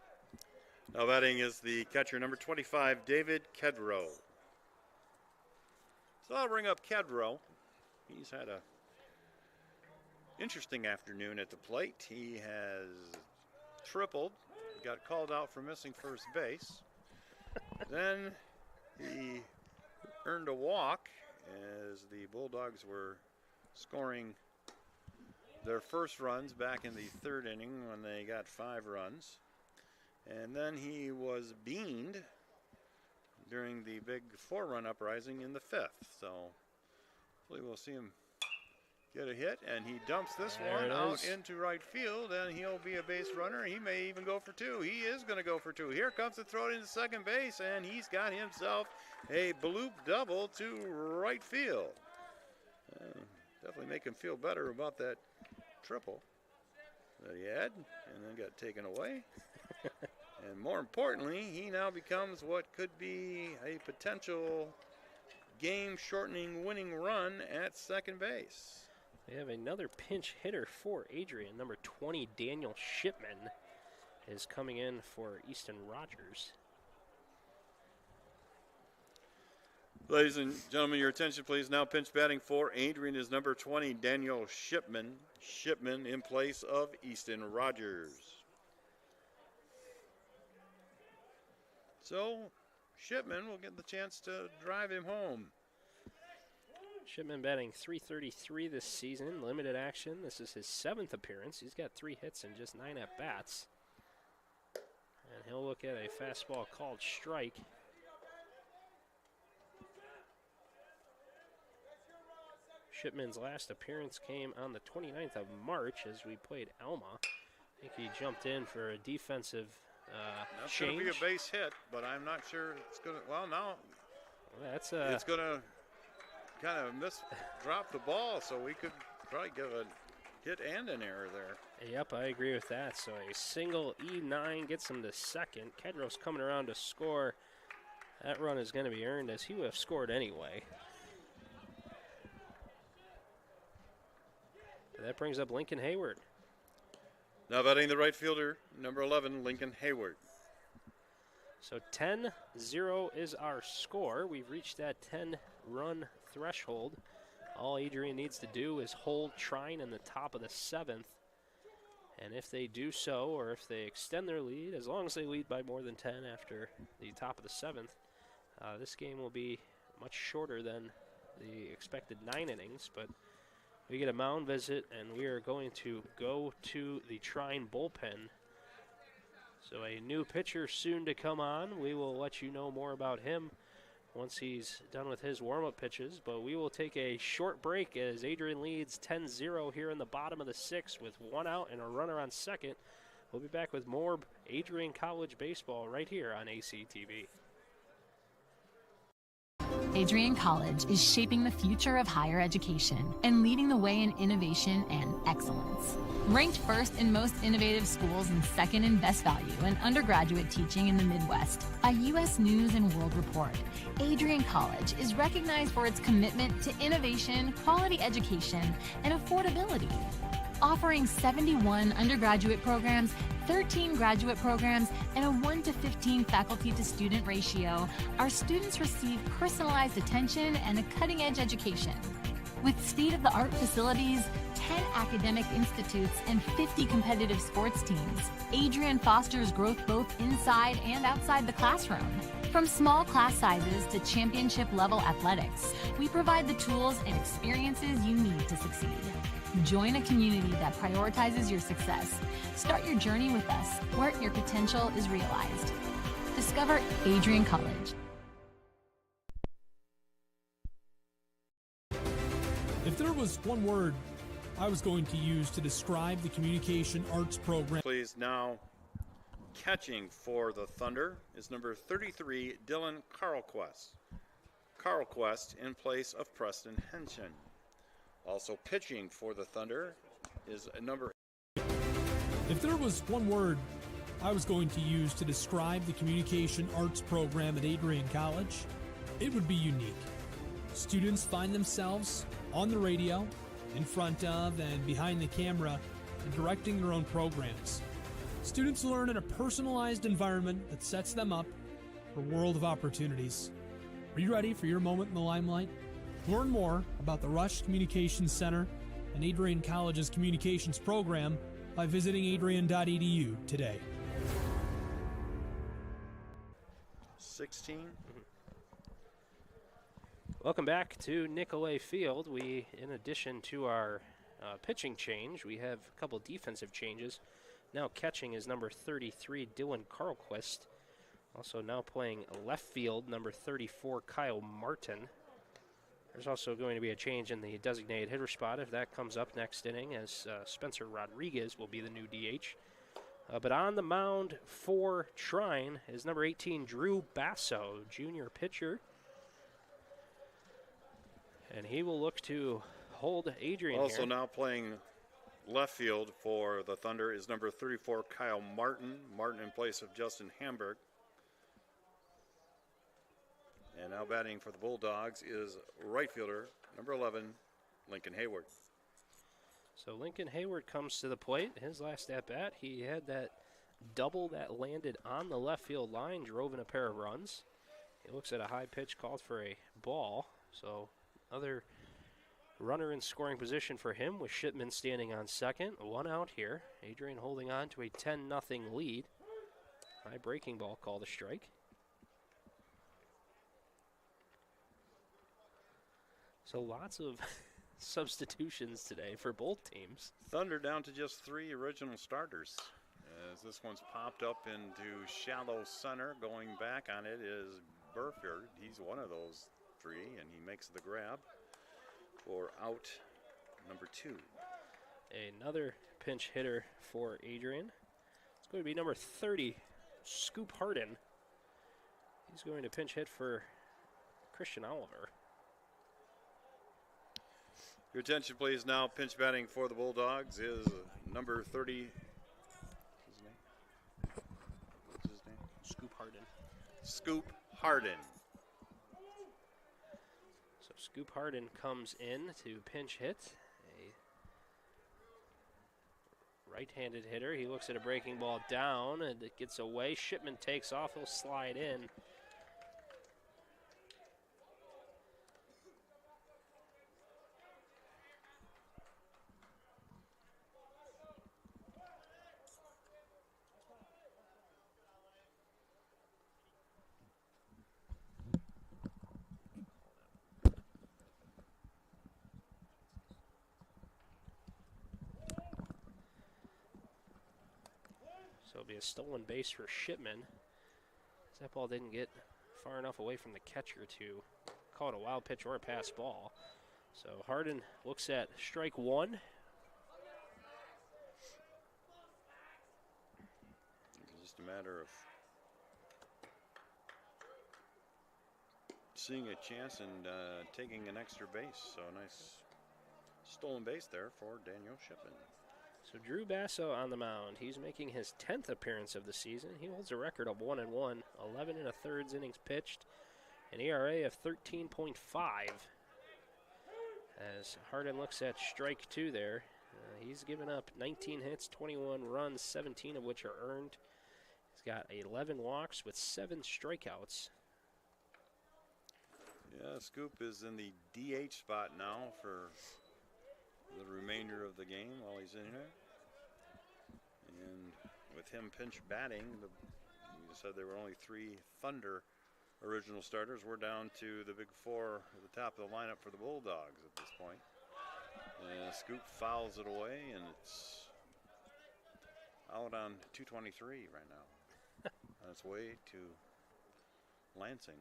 Now batting is the catcher, number 25, David Kedrow. So I'll bring up Kedrow. He's had a interesting afternoon at the plate. He has tripled, got called out for missing first base. Then he earned a walk as the Bulldogs were scoring their first runs back in the third inning when they got 5 runs. And then he was beaned during the big 4-run uprising in the 5th. So hopefully we'll see him get a hit, and he dumps this one out into right field, and he'll be a base runner. He may even go for 2. He is going to go for 2. Here comes the throw into second base, and he's got himself a bloop double to right field. Definitely make him feel better about that triple that he had, and then got taken away. And more importantly, he now becomes what could be a potential game-shortening winning run at second base. We have another pinch hitter for Adrian. Number 20, Daniel Shipman, is coming in for Easton Rogers. Ladies and gentlemen, your attention please. Now pinch batting for Adrian is number 20, Daniel Shipman. Shipman in place of Easton Rogers. So Shipman will get the chance to drive him home. Shipman batting .333 this season, limited action. This is his 7th appearance. He's got 3 hits and just 9 at-bats. And he'll look at a fastball called strike. Shipman's last appearance came on the 29th of March as we played Alma. I think he jumped in for a defensive That's change. going to be a base hit, but I'm not sure it's going to, well, now that's it's going to kind of drop the ball, so we could probably give a hit and an error there. Yep, I agree with that. So a single E9 gets him to second. Kedros coming around to score. That run is going to be earned as he would have scored anyway. That brings up Lincoln Hayward. Now batting the right fielder, number 11, Lincoln Hayward. So 10-0 is our score. We've reached that 10-run threshold. All Adrian needs to do is hold Trine in the top of the 7th. And if they do so, or if they extend their lead, as long as they lead by more than 10 after the top of the 7th, this game will be much shorter than the expected 9 innings. But we get a mound visit, and we are going to go to the Trine bullpen. So a new pitcher soon to come on. We will let you know more about him once he's done with his warm-up pitches. But we will take a short break as Adrian leads 10-0 here in the bottom of the 6th with 1 out and a runner on second. We'll be back with more Adrian College baseball right here on ACTV. Adrian College is shaping the future of higher education and leading the way in innovation and excellence. Ranked first in most innovative schools and second in best value in undergraduate teaching in the Midwest by U.S. News and World Report, Adrian College is recognized for its commitment to innovation, quality education, and affordability. Offering 71 undergraduate programs, 13 graduate programs, and a 1-to-15 faculty-to-student ratio, our students receive personalized attention and a cutting-edge education. With state-of-the-art facilities, 10 academic institutes, and 50 competitive sports teams, Adrian fosters growth both inside and outside the classroom. From small class sizes to championship-level athletics, we provide the tools and experiences you need to succeed. Join a community that prioritizes your success. Start your journey with us, where your potential is realized. Discover Adrian College. If there was one word I was going to use to describe the communication arts program. Please, now catching for the Thunder is number 33, Dylan Carlquist. Carlquist in place of Preston Henshin. Also pitching for the Thunder is number. If there was one word I was going to use to describe the communication arts program at Adrian College, it would be unique. Students find themselves on the radio, in front of and behind the camera, and directing their own programs. Students learn in a personalized environment that sets them up for a world of opportunities. Are you ready for your moment in the limelight? Learn more about the Rush Communications Center and Adrian College's communications program by visiting adrian.edu today. 16. Welcome back to Nicolay Field. We, in addition to our pitching change, we have a couple defensive changes. Now catching is number 33, Dylan Carlquist. Also now playing left field, number 34, Kyle Martin. There's also going to be a change in the designated hitter spot if that comes up next inning, as Spencer Rodriguez will be the new DH. But on the mound for Trine is number 18, Drew Basso, junior pitcher. And he will look to hold Adrian also here. Now playing left field for the Thunder is number 34, Kyle Martin. Martin in place of Justin Hamburg. And now batting for the Bulldogs is right fielder, number 11, Lincoln Hayward. So Lincoln Hayward comes to the plate. His last at-bat, he had that double that landed on the left field line, drove in a pair of runs. He looks at a high pitch called for a ball. So another runner in scoring position for him with Shipman standing on second. One out here. Adrian holding on to a 10-0 lead. High breaking ball called a strike. So lots of substitutions today for both teams. Thunder down to just 3 original starters. As this one's popped up into shallow center. Going back on it is Burford. He's one of those 3, and he makes the grab for out number 2. Another pinch hitter for Adrian. It's going to be number 30, Scoop Harden. He's going to pinch hit for Christian Oliver. Your attention, please. Now, pinch batting for the Bulldogs is number 30. What's his name? Scoop Harden. Scoop Harden. So Scoop Harden comes in to pinch hit. A right-handed hitter. He looks at a breaking ball down, and it gets away. Shipman takes off. He'll slide in. So it'll be a stolen base for Shipman. That ball didn't get far enough away from the catcher to call it a wild pitch or a pass ball. So Harden looks at strike 1. It's just a matter of seeing a chance and taking an extra base. So nice stolen base there for Daniel Shipman. So Drew Basso on the mound. He's making his 10th appearance of the season. He holds a record of 1-1, 11 1/3 innings pitched, an ERA of 13.5. As Harden looks at strike 2 there, he's given up 19 hits, 21 runs, 17 of which are earned. He's got 11 walks with 7 strikeouts. Yeah, Scoop is in the DH spot now for the remainder of the game while he's in here. And with him pinch batting, you said there were only 3 Thunder original starters. We're down to the big 4 at the top of the lineup for the Bulldogs at this point. And Scoop fouls it away, and it's out on 223 right now. On its way to Lansing.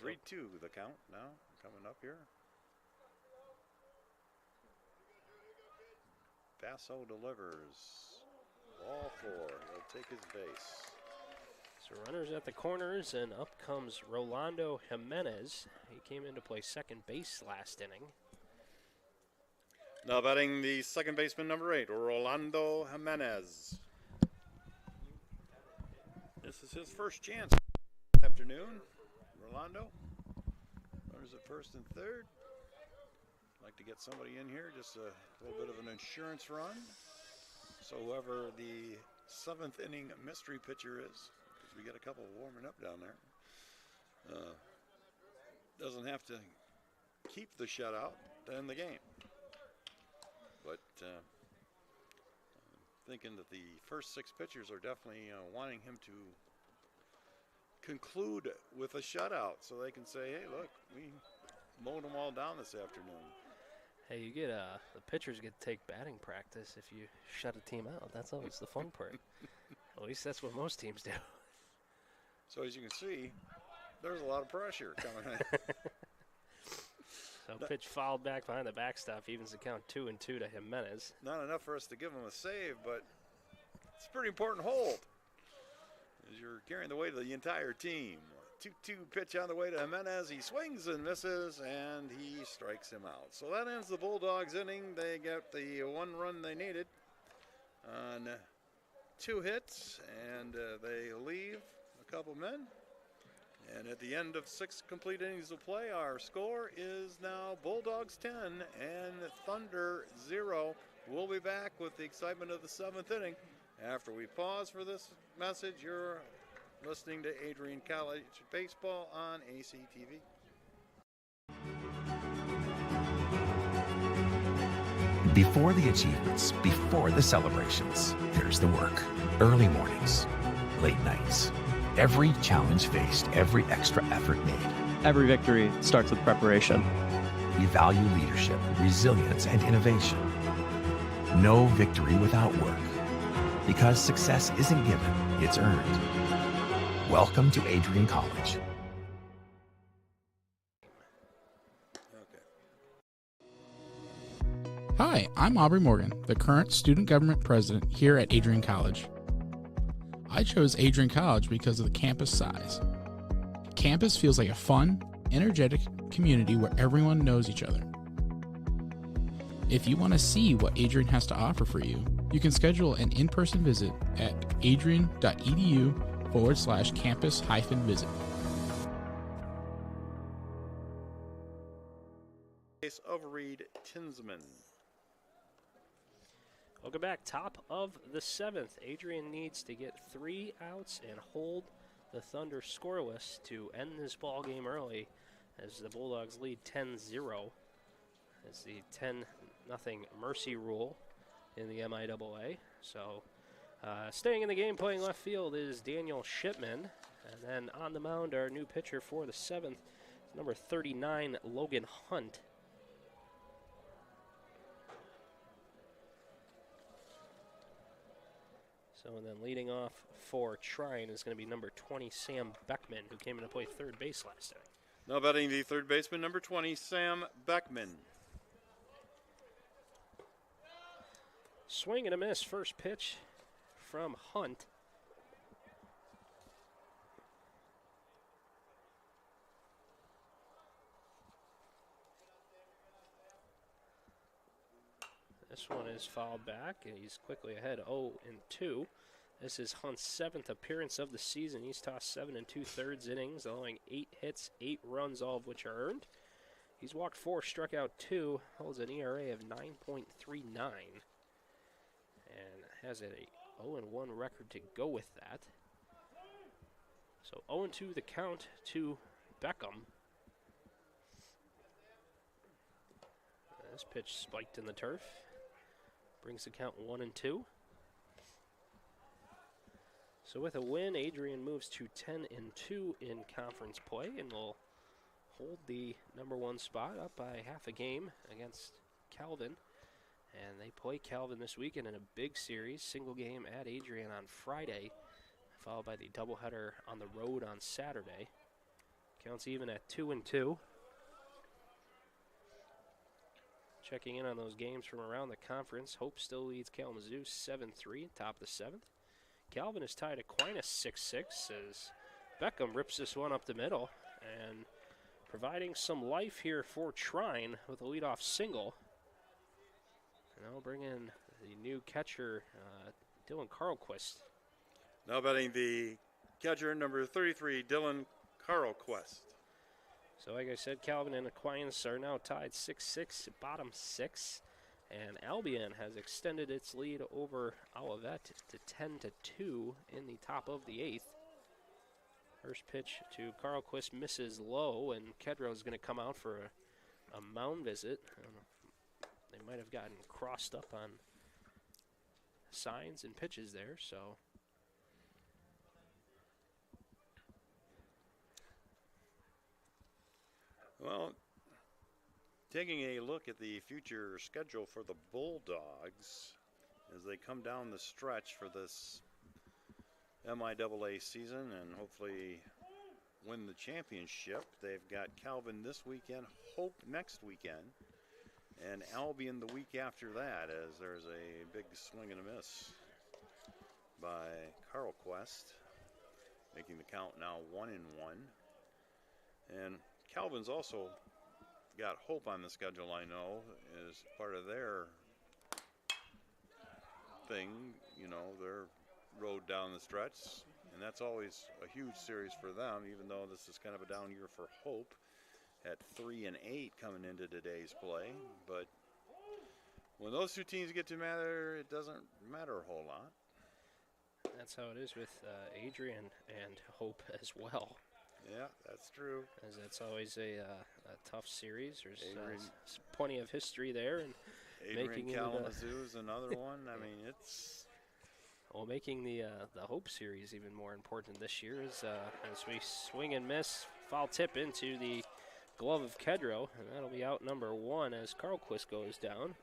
3-2 the count now coming up here. Basso delivers. Ball 4. He'll take his base. So runners at the corners, and up comes Rolando Jimenez. He came in to play second base last inning. Now batting the second baseman, number 8, Rolando Jimenez. This is his first chance this afternoon. Rolando, runners at first and third. Like to get somebody in here, just a little bit of an insurance run. So whoever the 7th inning mystery pitcher is, because we got a couple warming up down there, doesn't have to keep the shutout to end the game. But thinking that the first 6 pitchers are definitely wanting him to conclude with a shutout so they can say, hey, look, we mowed them all down this afternoon. Hey, you get the pitchers get to take batting practice if you shut a team out. That's always the fun part. At least that's what most teams do. So as you can see, there's a lot of pressure coming in. So pitch fouled back behind the backstop, evens the count 2-2 to Jimenez. Not enough for us to give him a save, but it's a pretty important hold as you're carrying the weight of the entire team. 2-2 pitch on the way to Jimenez. He swings and misses, and he strikes him out. So that ends the Bulldogs inning. They get the 1 run they needed on 2 hits, and they leave a couple men. And at the end of 6 complete innings of play, our score is now Bulldogs 10 and Thunder 0. We'll be back with the excitement of the 7th inning. After we pause for this message, you're listening to Adrian College Baseball on ACTV. Before the achievements, before the celebrations, there's the work. Early mornings, late nights. Every challenge faced, every extra effort made. Every victory starts with preparation. We value leadership, resilience, and innovation. No victory without work. Because success isn't given, it's earned. Welcome to Adrian College. Hi, I'm Aubrey Morgan, the current student government president here at Adrian College. I chose Adrian College because of the campus size. Campus feels like a fun, energetic community where everyone knows each other. If you want to see what Adrian has to offer for you, you can schedule an in-person visit at adrian.edu/campus-visit. Case of Reed Tinsman. Welcome back. Top of the 7th. Adrian needs to get 3 outs and hold the Thunder scoreless to end this ball game early as the Bulldogs lead 10-0. As the 10-0 mercy rule in the MIAA. So staying in the game, playing left field is Daniel Shipman. And then on the mound, our new pitcher for the 7th, number 39, Logan Hunt. So, and then leading off for Trine is going to be number 20, Sam Beckman, who came in to play third base last inning. Now batting the third baseman, number 20, Sam Beckman. Swing and a miss. First pitch from Hunt. This one is fouled back, and he's quickly ahead 0-2. This is Hunt's 7th appearance of the season. He's tossed 7 2/3 innings, allowing 8 hits, 8 runs, all of which are earned. He's walked 4, struck out 2, holds an ERA of 9.39, and has a 0-1 record to go with that. So 0-2 the count to Beckham. This pitch spiked in the turf. Brings the count 1-2. So with a win, Adrian moves to 10-2 in conference play and will hold the number 1 spot up by half a game against Calvin. And they play Calvin this weekend in a big series, single game at Adrian on Friday, followed by the doubleheader on the road on Saturday. Counts even at 2-2. Checking in on those games from around the conference, Hope still leads Kalamazoo 7-3, top of the 7th. Calvin is tied Aquinas 6-6 as Beckham rips this one up the middle and providing some life here for Trine with a leadoff single. And I'll bring in the new catcher, Dylan Carlquist. Now batting the catcher, number 33, Dylan Carlquist. So like I said, Calvin and Aquinas are now tied 6-6, bottom 6. And Albion has extended its lead over Olivet to 10-2 in the top of the 8th. First pitch to Carlquist misses low, and Kedro is going to come out for a mound visit. I don't know. They might have gotten crossed up on signs and pitches there, so Well, taking a look at the future schedule for the Bulldogs as they come down the stretch for this MIAA season and hopefully win the championship. They've got Calvin this weekend, Hope next weekend, and Albion the week after that, as there's a big swing and a miss by Carl Quest, making the count now 1-1. And Calvin's also got Hope on the schedule, I know, as part of their thing, you know, their road down the stretch. And that's always a huge series for them, even though this is kind of a down year for Hope at 3-8 coming into today's play. But when those two teams get to matter, it doesn't matter a whole lot. That's how it is with Adrian and Hope as well. Yeah, that's true. As it's always a tough series. There's plenty of history there, and Adrian Kalamazoo is another one. I mean, it's making the Hope series even more important this year is as we swing and miss, foul tip into the glove of Kedro, and that'll be out number 1 as Carlquist goes down.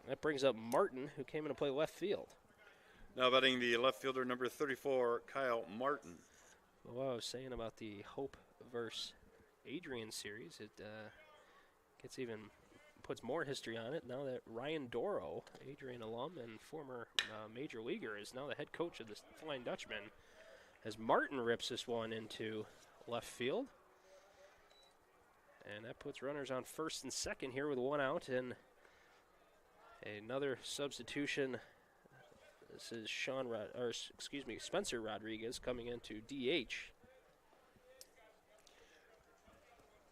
That brings up Martin, who came in to play left field. Now batting the left fielder, number 34, Kyle Martin. Well, what I was saying about the Hope versus Adrian series, it puts more history on it now that Ryan Doro, Adrian alum and former major leaguer, is now the head coach of the Flying Dutchman, as Martin rips this one into left field. And that puts runners on first and second here with 1 out, and another substitution. This is Spencer Rodriguez coming into DH.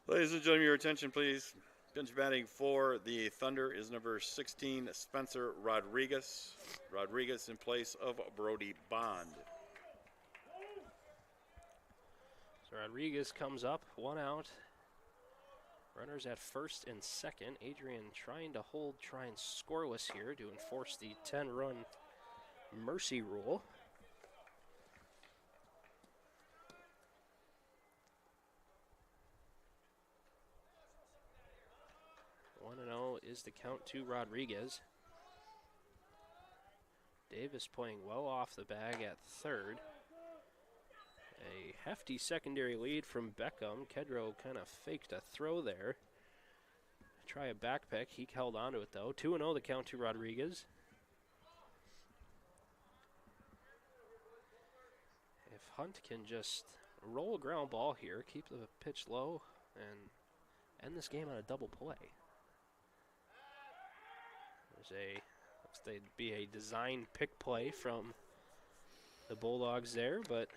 Ladies and gentlemen, your attention, please. Pinch batting for the Thunder is number 16, Spencer Rodriguez. Rodriguez in place of Brody Bond. So Rodriguez comes up, 1 out. Runners at first and second. Adrian trying to hold Trine scoreless here to enforce the 10-run mercy rule. One and 0 is the count to Rodriguez. Davis playing well off the bag at third. A hefty secondary lead from Beckham. Kedro kind of faked a throw there. Try a back pick. He held onto it though. 2-0 the count to Rodriguez. If Hunt can just roll a ground ball here, keep the pitch low, and end this game on a double play. There'd be a design pick play from the Bulldogs there, but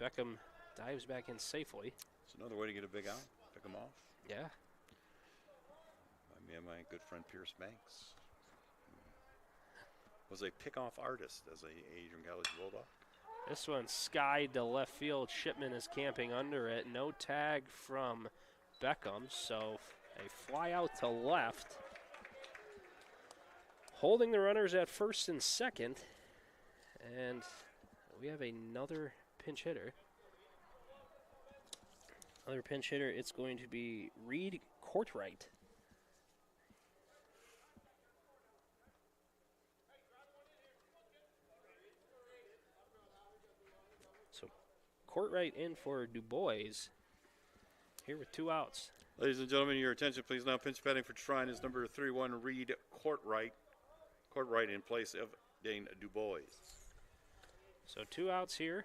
Beckham dives back in safely. It's another way to get a big out, pick them off. Yeah. Me and my good friend Pierce Banks was a pick-off artist as a Adrian College Bulldog. This one skied to left field. Shipman is camping under it. No tag from Beckham, so a fly out to left. Holding the runners at first and second, and we have another pinch hitter. Another pinch hitter, it's going to be Reed Courtwright. So Courtwright in for Du Bois here with 2 outs. Ladies and gentlemen, your attention please. Now pinch batting for Trine is number 31, Reed Courtwright. Courtwright in place of Dane Du Bois. So 2 outs here.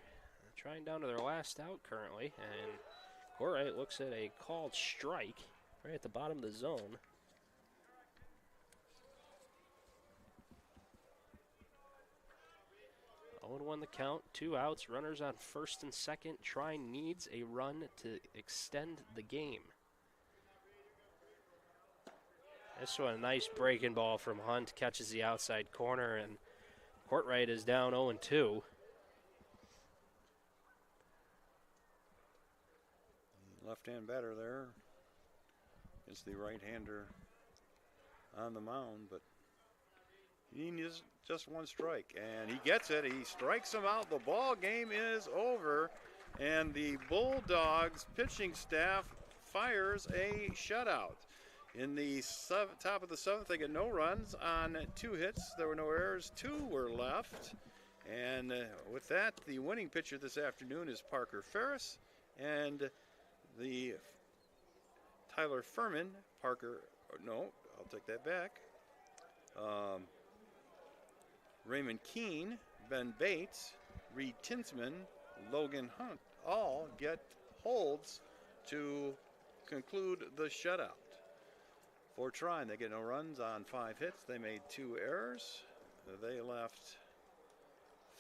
Trying down to their last out currently. And Courtwright looks at a called strike right at the bottom of the zone. Oh, 0-1 the count. 2 outs. Runners on first and second. Trine needs a run to extend the game. This one, a nice breaking ball from Hunt, catches the outside corner, and Courtwright is down 0-2. Left-hand batter there. It's the right-hander on the mound, but he needs just 1 strike, and he gets it. He strikes him out. The ball game is over, and the Bulldogs pitching staff fires a shutout. In the top of the 7th, they get no runs on 2 hits. There were no errors. 2 were left. And with that, the winning pitcher this afternoon is Parker Ferris. And the Tyler Furman, I'll take that back. Raymond Keene, Ben Bates, Reed Tinsman, Logan Hunt all get holds to conclude the shutout. For Trine, they get no runs on 5 hits. They made 2 errors. They left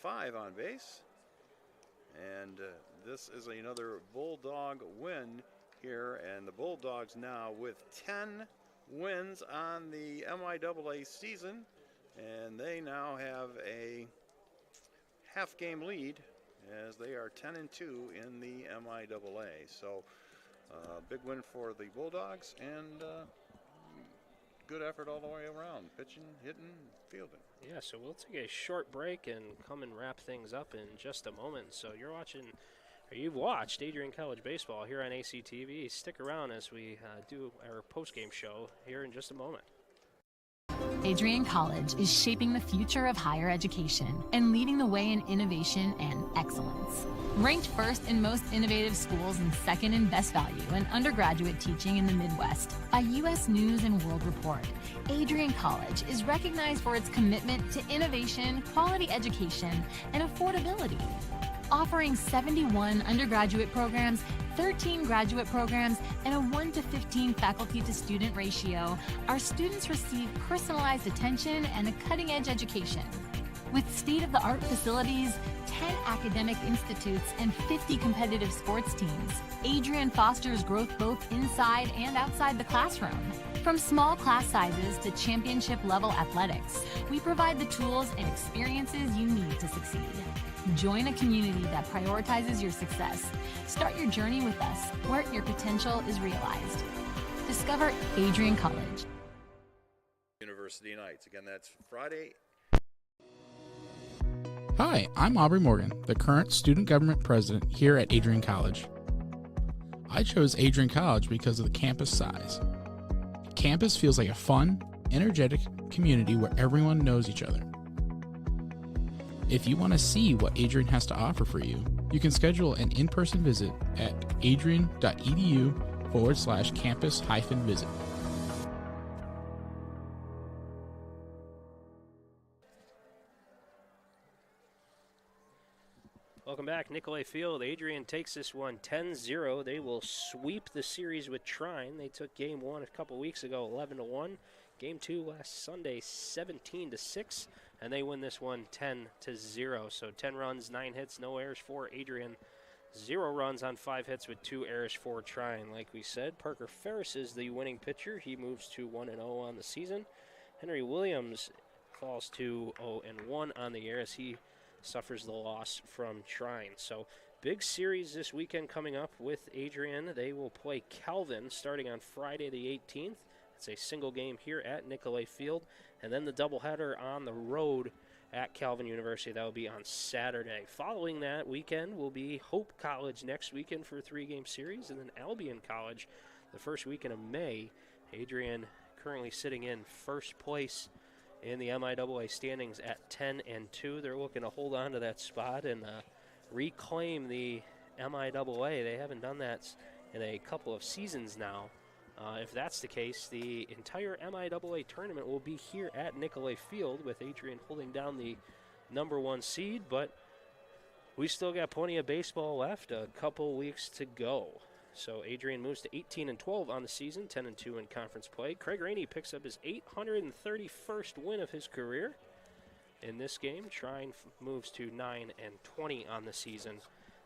5 on base. And this is another Bulldog win here. And the Bulldogs now with 10 wins on the MIAA season. And they now have a half-game lead as they are 10-2 in the MIAA. So big win for the Bulldogs, and good effort all the way around, pitching, hitting, fielding. Yeah, so we'll take a short break and come and wrap things up in just a moment. So you've watched Adrian College Baseball here on ACTV. Stick around as we do our post-game show here in just a moment. Adrian College is shaping the future of higher education and leading the way in innovation and excellence. Ranked first in most innovative schools and second in best value in undergraduate teaching in the Midwest by U.S. News and World Report, Adrian College is recognized for its commitment to innovation, quality education, and affordability. Offering 71 undergraduate programs, 13 graduate programs, and a 1-to-15 faculty-to-student ratio, our students receive personalized attention and a cutting-edge education. With state-of-the-art facilities, 10 academic institutes, and 50 competitive sports teams, Adrian fosters growth both inside and outside the classroom. From small class sizes to championship-level athletics, we provide the tools and experiences you need to succeed. Join a community that prioritizes your success. Start your journey with us, where your potential is realized. Discover Adrian College. University nights. Again, that's Friday. Hi, I'm Aubrey Morgan, the current student government president here at Adrian College. I chose Adrian College because of the campus size. Campus feels like a fun, energetic community where everyone knows each other. If you want to see what Adrian has to offer for you, you can schedule an in-person visit at adrian.edu/campus-visit. Welcome back, Nicolay Field. Adrian takes this one 10-0. They will sweep the series with Trine. They took game 1 a couple weeks ago, 11-1. Game 2 last Sunday, 17-6. And they win this one 10-0. So 10 runs, 9 hits, no errors for Adrian. 0 runs on 5 hits with 2 errors for Trine. Like we said, Parker Ferris is the winning pitcher. He moves to 1-0 on the season. Henry Williams falls to 0-1 on the year as he suffers the loss from Trine. So big series this weekend coming up with Adrian. They will play Calvin starting on Friday the 18th. It's a single game here at Nicolay Field. And then the doubleheader on the road at Calvin University. That will be on Saturday. Following that weekend will be Hope College next weekend for a 3-game series, and then Albion College the first weekend of May. Adrian currently sitting in first place in the MIAA standings at 10-2. They're looking to hold on to that spot and reclaim the MIAA. They haven't done that in a couple of seasons now. If that's the case, the entire MIAA tournament will be here at Nicolay Field with Adrian holding down the #1 seed, but we still got plenty of baseball left, a couple weeks to go. So Adrian moves to 18-12 on the season, 10-2 in conference play. Craig Rainey picks up his 831st win of his career in this game. Trine moves to 9-20 on the season.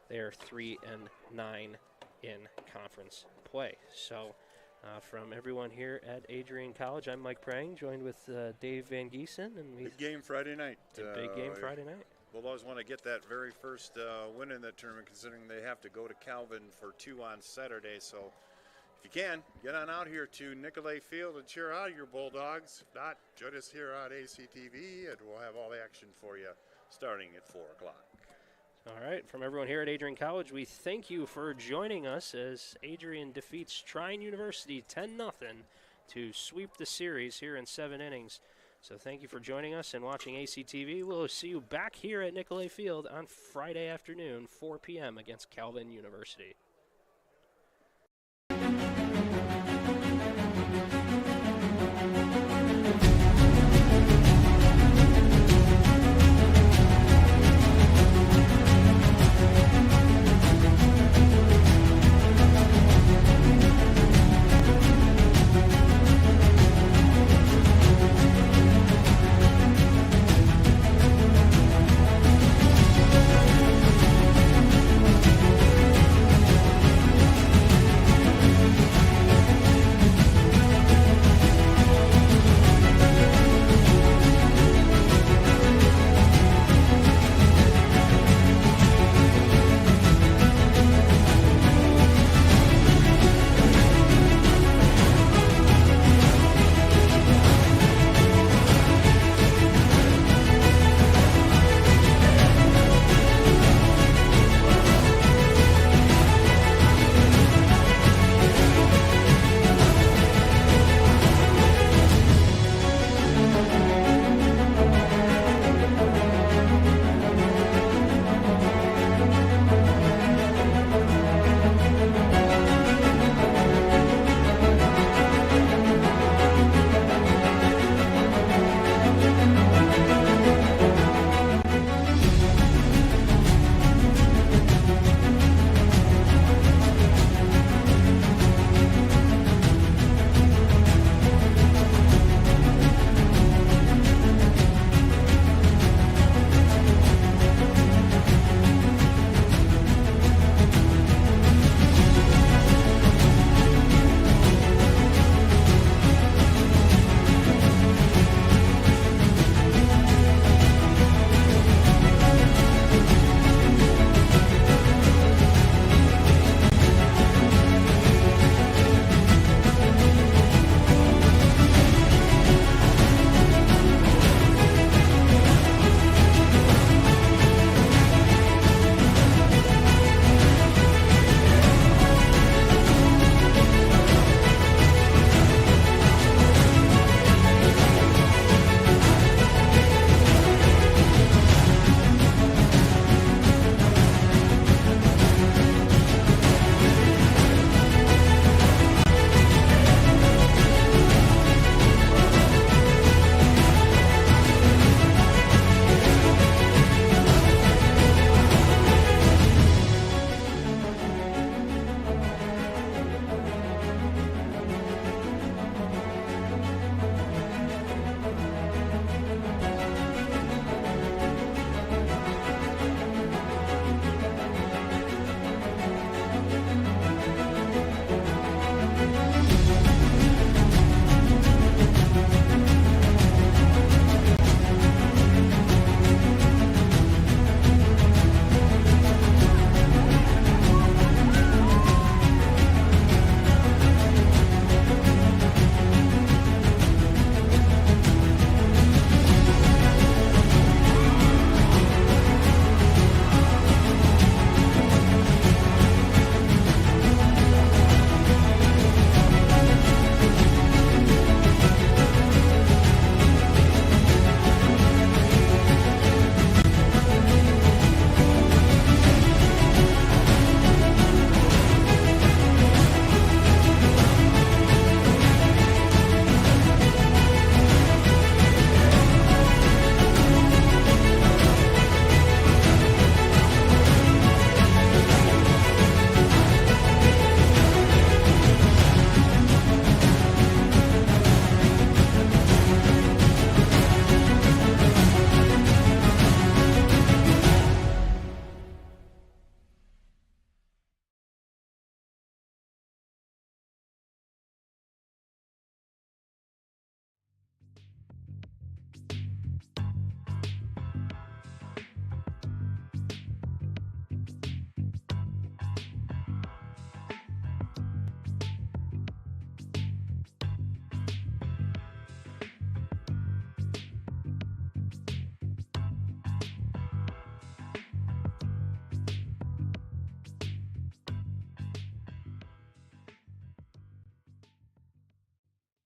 They are 3-9 in conference play. So from everyone here at Adrian College, I'm Mike Prang, joined with Dave Van Giesen. And big game Friday night. Big game Friday night. Bulldogs want to get that very first win in that tournament, considering they have to go to Calvin for 2 on Saturday. So if you can, get on out here to Nicolay Field and cheer out your Bulldogs. If not, join us here on ACTV, and we'll have all the action for you starting at 4 o'clock. All right, from everyone here at Adrian College, we thank you for joining us as Adrian defeats Trine University 10-0 to sweep the series here in 7 innings. So thank you for joining us and watching ACTV. We'll see you back here at Nicolay Field on Friday afternoon, 4 p.m. against Calvin University.